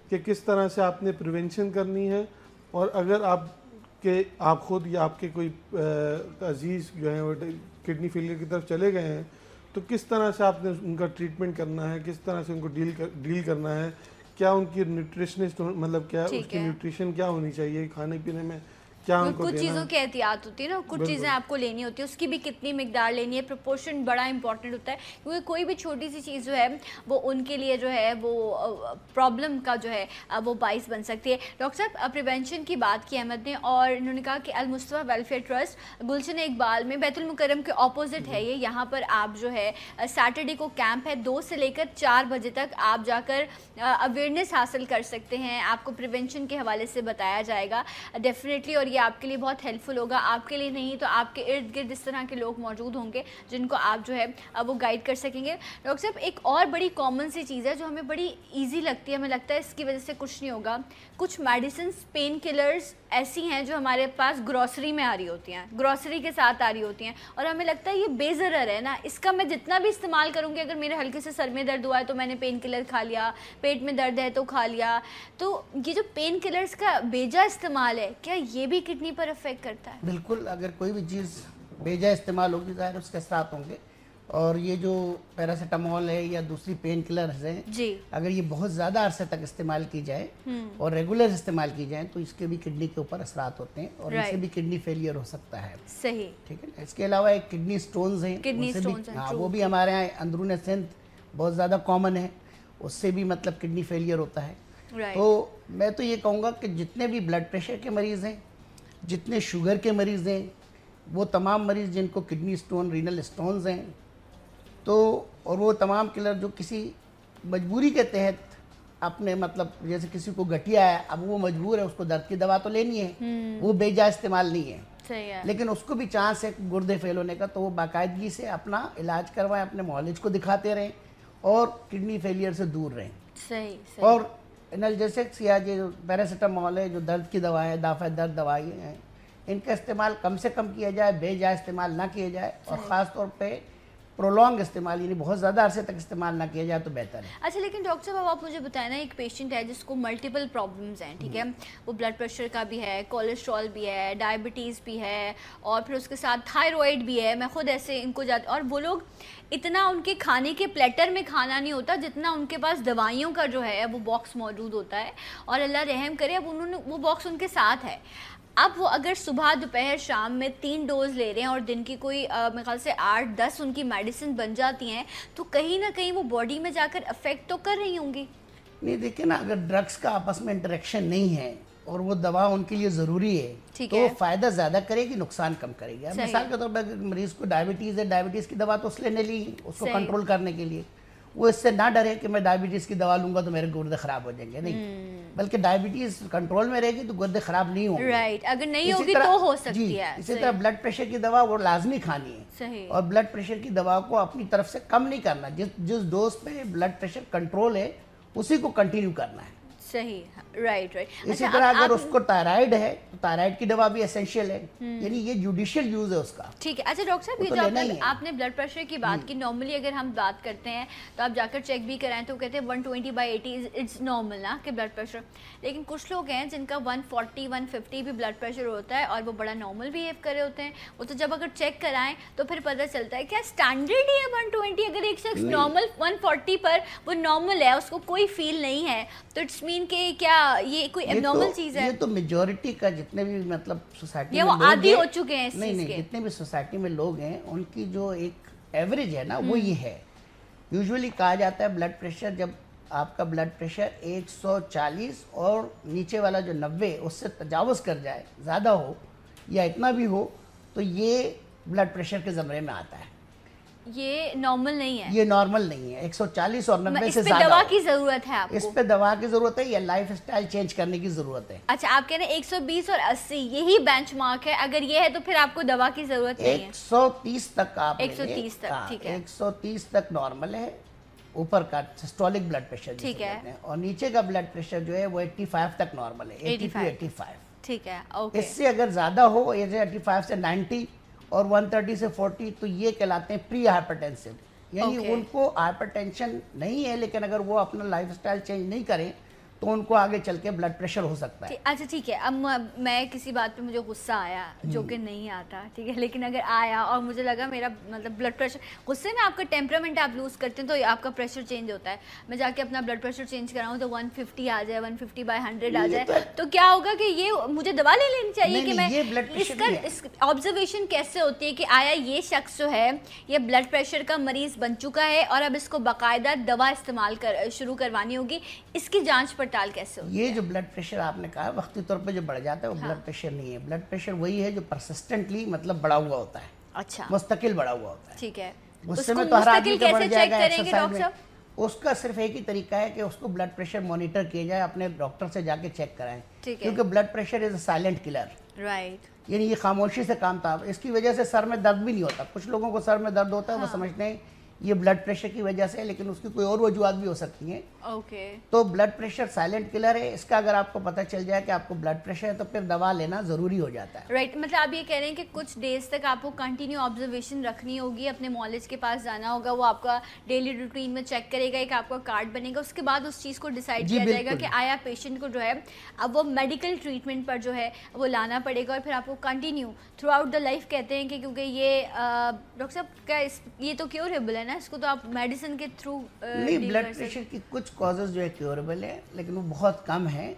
کہ کس طرح سے آپ نے پریونشن کرنی ہے, اور اگر آپ خود یا آپ کے کوئی عزیز جو ہیں وہ کڈنی فیلئر کی طرف چلے گئے ہیں تو کس طرح سے آپ نے ان کا ٹریٹمنٹ کرنا ہے, کس طرح سے ان کو ڈیل کرنا ہے, کیا ان کی نیوٹریشنسٹ مطلب کیا اس کی نیوٹریشن کیا ہونی چاہیے, کھانے پینے میں کیا ہم کو کچھ دینا چیزوں کی احتیاط ہوتی ہے نا, کچھ چیزیں آپ کو لینی ہوتی ہے, اس کی بھی کتنی مقدار لینی ہے, پروپورشن بڑا امپورٹنٹ ہوتا ہے, کیونکہ کوئی بھی چھوٹی سی چیز جو ہے وہ ان کے لیے جو ہے وہ پرابلم کا جو ہے وہ باعث بن سکتی ہے. ڈاکٹر صاحب پریونشن کی بات کی احمد نے, اور انہوں نے کہا کہ المصطفیٰ ویلفیئر ٹرسٹ گلشن اقبال میں بیت المکرم کے اپوزٹ ہے یہ, یہاں پر آپ جو ہے سیٹرڈے کو کیمپ ہے 2 سے لے کر 4 بجے تک, آپ جا کر اویئرنیس حاصل کر سکتے ہیں, آپ کو پریونشن کے حوالے سے بتایا جائے گا ڈیفینیٹلی, اور یہ آپ کے لیے بہت ہیلپ فل ہوگا, آپ کے لیے نہیں تو آپ کے ارد گرد اس طرح کے لوگ موجود ہوں گے جن کو آپ جو ہے وہ گائیڈ کر سکیں گے. ڈاکٹر صاحب ایک اور بڑی کامن سی چیز ہے جو ہمیں بڑی ایزی لگتی ہے, ہمیں لگتا ہے اس کی وجہ سے کچھ نہیں ہوگا, کچھ میڈیسنس پین کلرز ایسی ہیں جو ہمارے پاس گروسری میں آ رہی ہوتی ہیں, گروسری کے ساتھ آ رہی ہوتی ہیں, اور ہمیں لگتا ہے یہ بے ضرر ہے نا, اس کا میں جتنا بھی استعمال کروں گی, اگر میرے ہلکے سے سر میں درد ہوا ہے تو میں نے پین کلر کھا لیا, پیٹ میں درد ہے تو کھا لیا, تو یہ جو پین کلرز کا بیجا استعمال ہے کیا یہ بھی کڈنی پر افیکٹ کرتا ہے؟ بالکل, اگر کوئی بھی چیز بیجا استعمال ہوگی ظاہر اس کے ساتھ ہوں گے, اور یہ جو پیراسیٹامول ہے یا دوسری پین کلرز ہیں جی, اگر یہ بہت زیادہ عرصے تک استعمال کی جائے اور ریگولر استعمال کی جائیں تو اس کے بھی کڈنی کے اوپر اثرات ہوتے ہیں, اور اس سے بھی کڈنی فیلئر ہو سکتا ہے. صحیح, ٹھیک ہے نا. اس کے علاوہ ایک کڈنی سٹونز ہیں, وہ بھی ہمارے یہاں اندرون سندھ بہت زیادہ کامن ہے, اس سے بھی مطلب کڈنی فیلئر ہوتا ہے. تو میں تو یہ کہوں گا کہ جتنے بھی بلڈ پریشر کے مریض ہیں, جتنے شوگر کے مریض ہیں, وہ تمام مریض جن کو کڈنی سٹون, رینل سٹونز ہیں, تو اور وہ تمام کلر جو کسی مجبوری کے تحت اپنے مطلب جیسے کسی کو گٹھیا ہے, اب وہ مجبور ہے, اس کو درد کی دوا تو لینی ہے, وہ بیجا استعمال نہیں ہے, لیکن اس کو بھی چانس ہے گردے فیل ہونے کا, تو وہ باقاعدگی سے اپنا علاج کروائیں, اپنے معالج کو دکھاتے رہیں اور کڈنی فیلئر سے دور رہیں. صحیح. اور انالجیسکس یا جو پیراسیٹامول ہے, جو درد کی دوا ہے, دافع درد دوائی ہیں, ان کا استعمال کم سے کم کیا جائے, بے جا استعمال نہ کیا جائے, اور خاص طور پہ پرولونگ استعمال یعنی بہت زیادہ عرصے تک استعمال نہ کیا جائے تو بہتر ہے. اچھا لیکن ڈاکٹر صاحب آپ مجھے بتائیں نا, ایک پیشنٹ ہے جس کو ملٹیپل پرابلمز ہیں, ٹھیک ہے, وہ بلڈ پریشر کا بھی ہے, کولیسٹرول بھی ہے, ڈائبٹیز بھی ہے, اور پھر اس کے ساتھ تھائرائڈ بھی ہے, میں خود ایسے ان کو جاتے, اور وہ لوگ اتنا ان کے کھانے کے پلیٹر میں کھانا نہیں ہوتا جتنا ان کے پاس دوائیوں کا جو ہے وہ باکس موجود ہوتا ہے, اور اللہ رحم کرے اب انہوں نے وہ باکس ان کے ساتھ ہے. اب وہ اگر صبح دوپہر شام میں 3 ڈوز لے رہے ہیں اور دن کی کوئی میرے خیال سے 8-10 ان کی میڈیسن بن جاتی ہیں, تو کہیں نہ کہیں وہ باڈی میں جا کر افیکٹ تو کر رہی ہوں گی. نہیں دیکھیں نا, اگر ڈرگس کا آپس میں انٹریکشن نہیں ہے اور وہ دوا ان کے لیے ضروری ہے تو فائدہ زیادہ کرے گی, نقصان کم کرے گی. مثال کے طور پر مریض کو ڈائبٹیز ہے, ڈائبٹیز کی دوا تو اس لیے نہیں لی اس کو کنٹرول کرنے کے لیے, وہ اس سے نہ ڈرے کہ میں ڈائبٹیز کی دوا لوں گا تو میرے گردے خراب ہو جائیں گے, نہیں, بلکہ ڈائبٹیز کنٹرول میں رہے گی تو گردے خراب نہیں ہوں گے. رائٹ, اگر نہیں ہوگی تو ہو سکتی ہے. اسی طرح بلڈ پریشر کی دوا وہ لازمی کھانی ہے, اور بلڈ پریشر کی دوا کو اپنی طرف سے کم نہیں کرنا, جس ڈوز پہ بلڈ پریشر کنٹرول ہے اسی کو کنٹینیو کرنا ہے. صحیح, رائٹ. اسی طرح اگر اس کو تائرائڈ ہے تو تائرائڈ کی دوا بھی اسینشیل ہے, یعنی یہ جوڈیشل یوز ہے اس کا. ٹھیک ہے. اچھا ڈاکٹر صاحب, یہ جو آپ نے بلڈ پریشر کی بات کی, نارملی اگر ہم بات کرتے ہیں تو آپ جا کر چیک بھی کرائیں تو کہتے ہیں 120/80 اٹس نارمل نا کہ بلڈ پریشر, لیکن کچھ لوگ ہیں جن کا 140-150 بھی بلڈ پریشر ہوتا ہے اور وہ بڑا نارمل بیہیو کر رہے ہوتے ہیں, وہ تو جب اگر چیک کرائیں تو پھر پتہ چلتا ہے کیا اسٹینڈرڈ ہی ہے 120. اگر ایک شخص نارمل 140 پر وہ نارمل ہے, اس کو کوئی فیل نہیں ہے, تو اٹس مین کہ کیا یہ کوئی اب نارمل چیز ہے؟ یہ تو میجورٹی کا جتنے بھی مطلب سوسائٹی میں وہ عادی ہو چکے ہیں اس چیز کے, جتنے بھی سوسائٹی میں لوگ ہیں ان کی جو ایک ایوریج ہے نا وہ یہ ہے. یوزولی کہا جاتا ہے بلڈ پریشر, جب آپ کا بلڈ پریشر 140 اور نیچے والا جو 90 اس سے تجاوز کر جائے, زیادہ ہو یا اتنا بھی ہو, تو یہ بلڈ پریشر کے زمرے میں آتا ہے. یہ نارمل نہیں ہے, یہ نارمل نہیں ہے. 140 اور 90 سے زیادہ اس پہ دوا کی ضرورت ہے آپ کو, اس پہ دوا کی ضرورت ہے یا لائف اسٹائل چینج کرنے کی ضرورت ہے. اچھا, آپ کہہ رہے ہیں 120 اور 80 یہی بینچ مارک ہے, اگر یہ ہے تو پھر آپ کو دوا کی ضرورت نہیں ہے. 130 تک آپ 130 تک, ٹھیک ہے, 130 تک نارمل ہے اوپر کا سسٹولک بلڈ پریشر, ٹھیک ہے, اور نیچے کا بلڈ پریشر جو ہے وہ 85 تک نارمل ہے, 85. ٹھیک ہے, اوکے. اس سے اگر زیادہ ہو, جیسے 85 سے 90 اور 130 سے 40, تو یہ کہلاتے ہیں پری ہائپرٹینسو, یعنی ان کو ہائپر ٹینشن نہیں ہے, لیکن اگر وہ اپنا لائف اسٹائل چینج نہیں کریں تو ان کو آگے چل کے بلڈ پریشر ہو سکتا ہے. اچھا ٹھیک ہے, اب میں کسی بات پہ مجھے غصہ آیا جو کہ نہیں آتا, ٹھیک ہے, لیکن اگر آیا اور مجھے لگا میرا مطلب بلڈ پریشر, غصے میں آپ کا ٹیمپرامنٹ آپ لوز کرتے ہیں تو آپ کا پریشر چینج ہوتا ہے, میں جا کے اپنا بلڈ پریشر چینج کراؤں تو 150 آ جائے, 150/100 آ جائے, تو کیا ہوگا کہ یہ مجھے دوا لے لینی چاہیے کہ میں اس کا آبزرویشن کیسے ہوتی ہے کہ آیا یہ شخص جو ہے یہ بلڈ پریشر کا مریض بن چکا ہے اور اب اس کو باقاعدہ دوا استعمال شروع کروانی ہوگی, اس کی جانچ پڑتال کیسے ہوگی؟ یہ جو بلڈ پریشر آپ نے کہا وقتی طور پہ جو بڑھ جاتا ہے وہ بلڈ پریشر نہیں ہے. بلڈ پریشر وہی ہے جو پرسسٹنٹلی مطلب بڑھا ہوا ہوتا ہے, اچھا مستقل بڑھا ہوا ہوتا ہے. ٹھیک ہے, غصے میں تو ہر آدمی کا بڑھ جائے گا ایکسرسائز میں. اس کا صرف ایک ہی طریقہ ہے کہ اس کو بلڈ پریشر مانیٹر کیا جائے, اپنے ڈاکٹر سے جا کے چیک کرائیں, کیونکہ blood pressure is a silent killer. Right, یعنی یہ خاموشی سے کام تھا. اس کی وجہ سے سر میں درد بھی نہیں ہوتا. کچھ لوگوں کو سر میں درد ہوتا ہے, وہ سمجھتے ہیں یہ بلڈ پریشر کی وجہ سے, لیکن اس کی کوئی اور وجوہات بھی ہو سکتی ہیں. اوکے, تو بلڈ پریشر سائلنٹ کلر ہے. اس کا اگر آپ کو پتہ چل جائے کہ آپ کو بلڈ پریشر ہے تو پھر دوا لینا ضروری ہو جاتا ہے. رائٹ, مطلب آپ یہ کہہ رہے ہیں کہ کچھ ڈیز تک آپ کو کنٹینیو آبزرویشن رکھنی ہوگی, اپنے مالج کے پاس جانا ہوگا, وہ آپ کا ڈیلی روٹین میں چیک کرے گا, ایک آپ کا کارڈ بنے گا, اس کے بعد اس چیز کو ڈیسائیڈ کیا جائے گا کہ آیا پیشنٹ کو جو ہے اب وہ میڈیکل ٹریٹمنٹ پر جو ہے وہ لانا پڑے گا, اور پھر آپ کو continue through out the life کہتے ہیں کہ کیونکہ یہ ڈاکٹر صاحب کیا یہ تو کیوریبل ہے نا, اس کو تو آپ میڈیسن کے تھرو نہیں. بلڈ پریشر کی کچھ کازز جو ہے کیوریبل ہے, لیکن وہ بہت کم ہیں,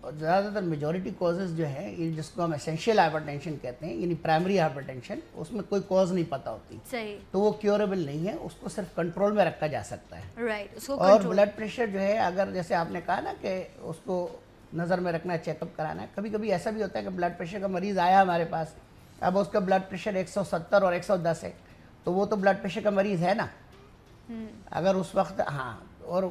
اور زیادہ تر میجورٹی کازز جو ہے یہ جس کو ہم اسینشیل ہائپر ٹینشن کہتے ہیں, یعنی پرائمری ہائپر ٹینشن, اس میں کوئی کاز نہیں پتہ ہوتی, صحیح, تو وہ کیوریبل نہیں ہے. اس کو صرف کنٹرول میں رکھا جا سکتا ہے. رائٹ, اس کو اور بلڈ پریشر جو ہے اگر جیسے آپ نے کہا نا کہ اس کو نظر میں رکھنا ہے, چیک اپ کرانا ہے, کبھی کبھی ایسا بھی ہوتا ہے کہ بلڈ پریشر کا مریض آیا ہمارے پاس, اب اس کا بلڈ پریشر 170 اور 110 ہے, تو وہ تو بلڈ پریشر کا مریض ہے نا. اگر اس وقت ہاں, اور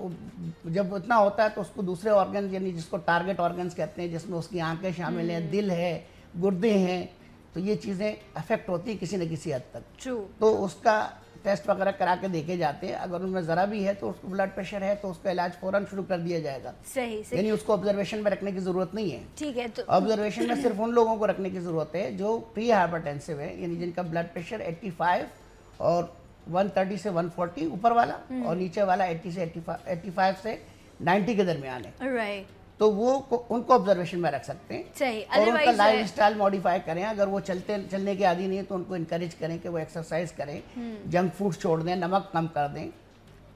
جب اتنا ہوتا ہے تو اس کو دوسرے آرگنز یعنی جس کو ٹارگٹ آرگنز کہتے ہیں, جس میں اس کی آنکھیں شامل ہیں, دل ہے, گردے ہیں, تو یہ چیزیں افیکٹ ہوتی ہیں کسی نہ کسی حد تک. تو اس کا ٹیسٹ وغیرہ کرا کے دیکھے جاتے ہیں. اگر ان میں ذرا بھی ہے تو اس کو بلڈ پریشر ہے تو اس کا علاج فوراً شروع کر دیا جائے گا. صحیح, یعنی اس کو آبزرویشن میں رکھنے کی ضرورت نہیں ہے. ٹھیک ہے, تو آبزرویشن میں صرف ان لوگوں کو رکھنے کی ضرورت ہے جو پری ہائپر ٹینسو ہے, یعنی جن کا بلڈ پریشر 85 اور 130 سے 140 اوپر والا, اور نیچے والا 80 سے 85 سے 90 کے درمیان ہے. رائٹ, تو وہ ان کو آبزرویشن میں رکھ سکتے ہیں. صحیح, اور ان کا لائف اسٹائل موڈیفائی کریں. اگر وہ چلنے کے عادی نہیں ہے تو ان کو انکریج کریں کہ وہ ایکسرسائز کریں, جنک فوڈ چھوڑ دیں, نمک کم کر دیں,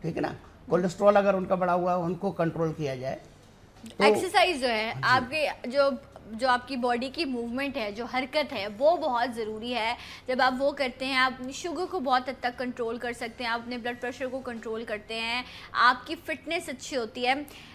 ٹھیک ہے نا. کولیسٹرول اگر ان کا بڑا ہوا ہے ان کو کنٹرول کیا جائے. ایکسرسائز جو ہے آپ کے جو آپ کی باڈی کی موومنٹ ہے, جو حرکت ہے, وہ بہت ضروری ہے. جب آپ وہ کرتے ہیں آپ اپنی شوگر کو بہت حد تک کنٹرول کر سکتے ہیں, آپ اپنے بلڈ پریشر کو کنٹرول کرتے ہیں, آپ کی فٹنس اچھی ہوتی ہے.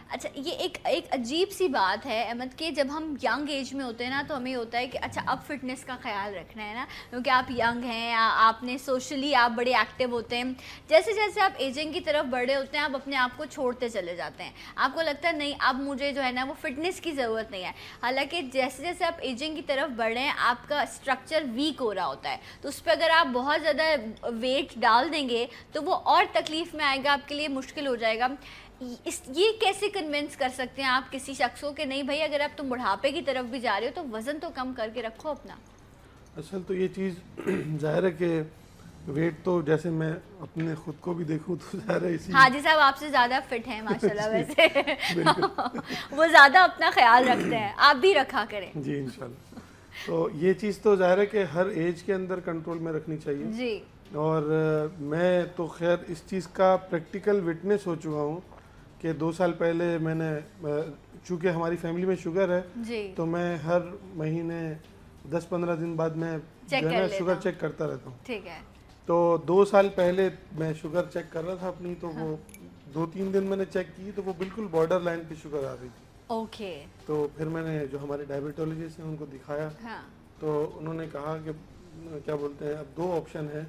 اچھا, یہ ایک عجیب سی بات ہے احمد کہ جب ہم ینگ ایج میں ہوتے ہیں نا تو ہمیں ہوتا ہے کہ اچھا اب فٹنس کا خیال رکھنا ہے نا, کیونکہ آپ ینگ ہیں, آپ نے سوشلی آپ بڑے ایکٹیو ہوتے ہیں. جیسے جیسے آپ ایجنگ کی طرف بڑھے ہوتے ہیں آپ اپنے آپ کو چھوڑتے چلے جاتے ہیں. آپ کو لگتا ہے نہیں اب مجھے جو ہے نا وہ فٹنس کی ضرورت نہیں ہے, حالانکہ جیسے جیسے آپ ایجنگ کی طرف بڑھے ہیں آپ کا اسٹرکچر ویک ہو رہا ہوتا ہے, تو اس پہ اگر آپ بہت زیادہ ویٹ ڈال دیں گے تو وہ اور تکلیف میں آئے گا, آپ کے لیے مشکل ہو جائے گا. یہ کیسے کنونس کر سکتے ہیں آپ کسی شخص کو کہ نہیں بھائی اگر آپ تم بڑھاپے کی طرف بھی جا رہے ہو تو وزن تو کم کر کے رکھو اپنا؟ اصل تو یہ چیز ظاہر ہے کہ ویٹ تو جیسے میں اپنے خود کو بھی دیکھوں تو ظاہر ہے اسی حاجی صاحب آپ سے زیادہ فٹ ہیں ماشاءاللہ, ویسے وہ زیادہ اپنا خیال رکھتے ہیں, آپ بھی رکھا کریں. جی انشاءاللہ. تو یہ چیز تو ظاہر ہے کہ ہر ایج کے اندر کنٹرول میں رکھنی چاہیے. جی, اور میں تو خیر اس چیز کا پریکٹیکل وٹنس ہو چکا ہوں کہ 2 سال پہلے میں نے, چونکہ ہماری فیملی میں شوگر ہے جی, تو میں ہر مہینے 10-15 دن بعد میں شوگر چیک کرتا رہتا ہوں. ٹھیک ہے. تو 2 سال پہلے میں شوگر چیک کر رہا تھا اپنی, تو وہ 2-3 دن میں نے چیک کی تو وہ بالکل بارڈر لائن پہ شوگر آ رہی تھی. اوکے. تو پھر میں نے جو ہمارے ڈائبیٹولوجسٹ ہیں ان کو دکھایا, تو انہوں نے کہا کہ کیا بولتے ہیں اب 2 آپشن ہیں,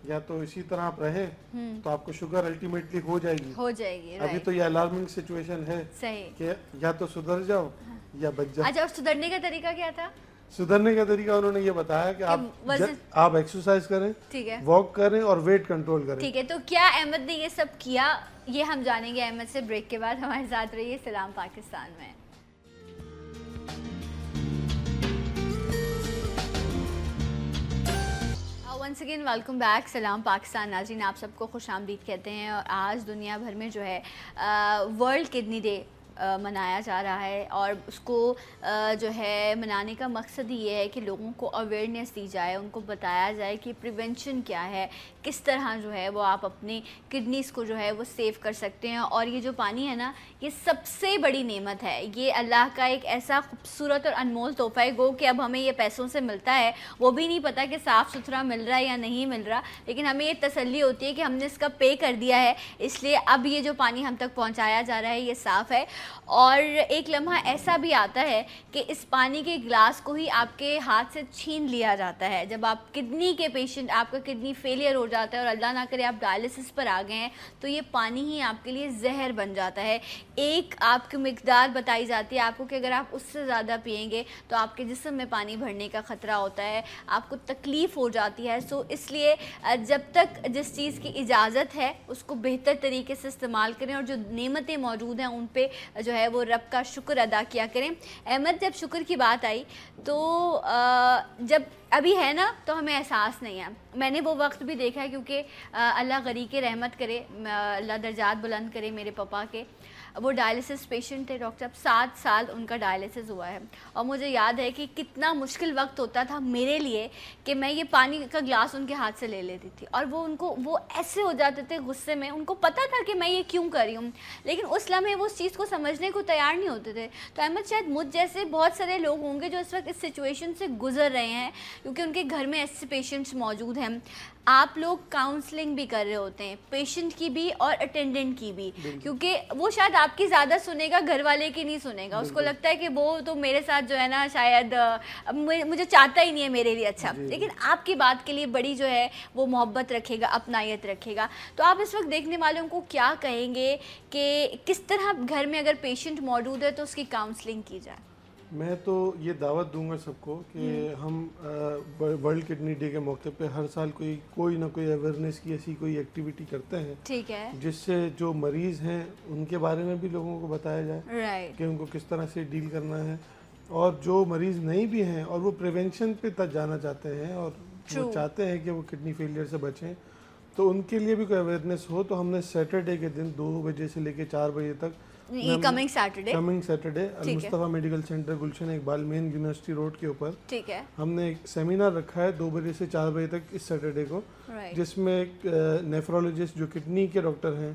یا تو اسی طرح آپ رہیں تو آپ کو شوگر الٹیمیٹلی ہو جائے گی. ابھی تو یہ الارمنگ سچویشن ہے کہ یا تو سدھر جاؤ یا بچ جاؤ. اچھا, اور سدھرنے کا طریقہ کیا تھا؟ سدھرنے کا طریقہ انہوں نے یہ بتایا کہ آپ ایکسرسائز کریں, ٹھیک ہے, واک کریں اور ویٹ کنٹرول کریں. ٹھیک ہے. تو کیا احمد نے یہ سب کیا, یہ ہم جانیں گے احمد سے بریک کے بعد. ہمارے ساتھ رہیے سلام پاکستان میں. Once again welcome back. سلام پاکستان ناظرین, آپ سب کو خوش آمدید کہتے ہیں. اور آج دنیا بھر میں جو ہے ورلڈ کڈنی ڈے منایا جا رہا ہے، اور اس کو جو ہے منانے کا مقصد یہ ہے کہ لوگوں کو اویئرنیس دی جائے، ان کو بتایا جائے کہ پریونشن کیا ہے، کس طرح جو ہے وہ آپ اپنی کڈنیز کو جو ہے وہ سیو کر سکتے ہیں. اور یہ جو پانی ہے نا، یہ سب سے بڑی نعمت ہے، یہ اللہ کا ایک ایسا خوبصورت اور انمول تحفہ ہے. گو کہ اب ہمیں یہ پیسوں سے ملتا ہے، وہ بھی نہیں پتہ کہ صاف ستھرا مل رہا ہے یا نہیں مل رہا، لیکن ہمیں یہ تسلی ہوتی ہے کہ ہم نے اس کا پے کر دیا ہے، اس لیے اب یہ جو پانی ہم تک پہنچایا جا رہا ہے یہ صاف ہے. اور ایک لمحہ ایسا بھی آتا ہے کہ اس پانی کے گلاس کو ہی آپ کے ہاتھ سے چھین لیا جاتا ہے. جب آپ کڈنی کے پیشنٹ، آپ کا کڈنی فیلئر ہو جاتا ہے اور اللہ نہ کرے آپ ڈائلسس پر آ گئے ہیں، تو یہ پانی ہی آپ کے لیے زہر بن جاتا ہے. ایک آپ کی مقدار بتائی جاتی ہے آپ کو کہ اگر آپ اس سے زیادہ پئیں گے تو آپ کے جسم میں پانی بھرنے کا خطرہ ہوتا ہے، آپ کو تکلیف ہو جاتی ہے. سو اس لیے جب تک جس چیز کی اجازت ہے اس کو بہتر طریقے سے استعمال کریں، اور جو نعمتیں موجود ہیں ان پہ جو ہے وہ رب کا شکر ادا کیا کریں. احمد، جب شکر کی بات آئی تو جب ابھی ہے نا تو ہمیں احساس نہیں ہے. میں نے وہ وقت بھی دیکھا ہے، کیونکہ اللہ غریق رحمت کرے، اللہ درجات بلند کرے میرے پاپا کے. وہ ڈائلسس پیشنٹ تھے ڈاکٹر صاحب، 7 سال ان کا ڈائلسس ہوا ہے. اور مجھے یاد ہے کہ کتنا مشکل وقت ہوتا تھا میرے لیے کہ میں یہ پانی کا گلاس ان کے ہاتھ سے لے لیتی تھی، اور وہ ایسے ہو جاتے تھے غصے میں. ان کو پتہ تھا کہ میں یہ کیوں کر رہی ہوں، لیکن اس لمحے وہ اس چیز کو سمجھنے کو تیار نہیں ہوتے تھے. تو احمد، شاید مجھ جیسے بہت سارے لوگ ہوں گے جو اس وقت اس سچویشن سے گزر رہے ہیں، کیونکہ ان کے گھر میں ایسے پیشنٹس موجود ہیں. آپ لوگ کاؤنسلنگ بھی کر رہے ہوتے ہیں، پیشنٹ کی بھی اور اٹینڈنٹ کی بھی، کیونکہ وہ شاید آپ کی زیادہ سنے گا، گھر والے کی نہیں سنے گا. اس کو لگتا ہے کہ وہ تو میرے ساتھ جو ہے نا شاید مجھے چاہتا ہی نہیں ہے میرے لیے اچھا، لیکن آپ کی بات کے لیے بڑی جو ہے وہ محبت رکھے گا، اپنائیت رکھے گا. تو آپ اس وقت دیکھنے والوں کو کیا کہیں گے کہ کس طرح گھر میں اگر پیشنٹ موجود ہے تو اس کی کاؤنسلنگ کی جائے؟ میں تو یہ دعوت دوں گا سب کو کہ ہم ورلڈ کڈنی ڈے کے موقع پہ ہر سال کوئی نہ کوئی اویئرنیس کی ایسی کوئی ایکٹیویٹی کرتے ہیں، ٹھیک ہے، جس سے جو مریض ہیں ان کے بارے میں بھی لوگوں کو بتایا جائے کہ ان کو کس طرح سے ڈیل کرنا ہے. اور جو مریض نہیں بھی ہیں اور وہ پریونشن پہ تک جانا چاہتے ہیں اور وہ چاہتے ہیں کہ وہ کڈنی فیلئر سے بچیں، تو ان کے لیے بھی کوئی اویئرنیس ہو. تو ہم نے سیٹرڈے کے دن 2 بجے سے لے کے 4 بجے تک، کمنگ سیٹرڈے المصطفیٰ میڈیکل سینٹر گلشن اقبال مین یونیورسٹی روڈ کے اوپر، ٹھیک ہے، ہم نے ایک سیمینار رکھا ہے 2 بجے سے 4 بجے تک اس سیٹرڈے کو، جس میں ایک نیفرولوجسٹ جو کڈنی کے ڈاکٹر ہیں،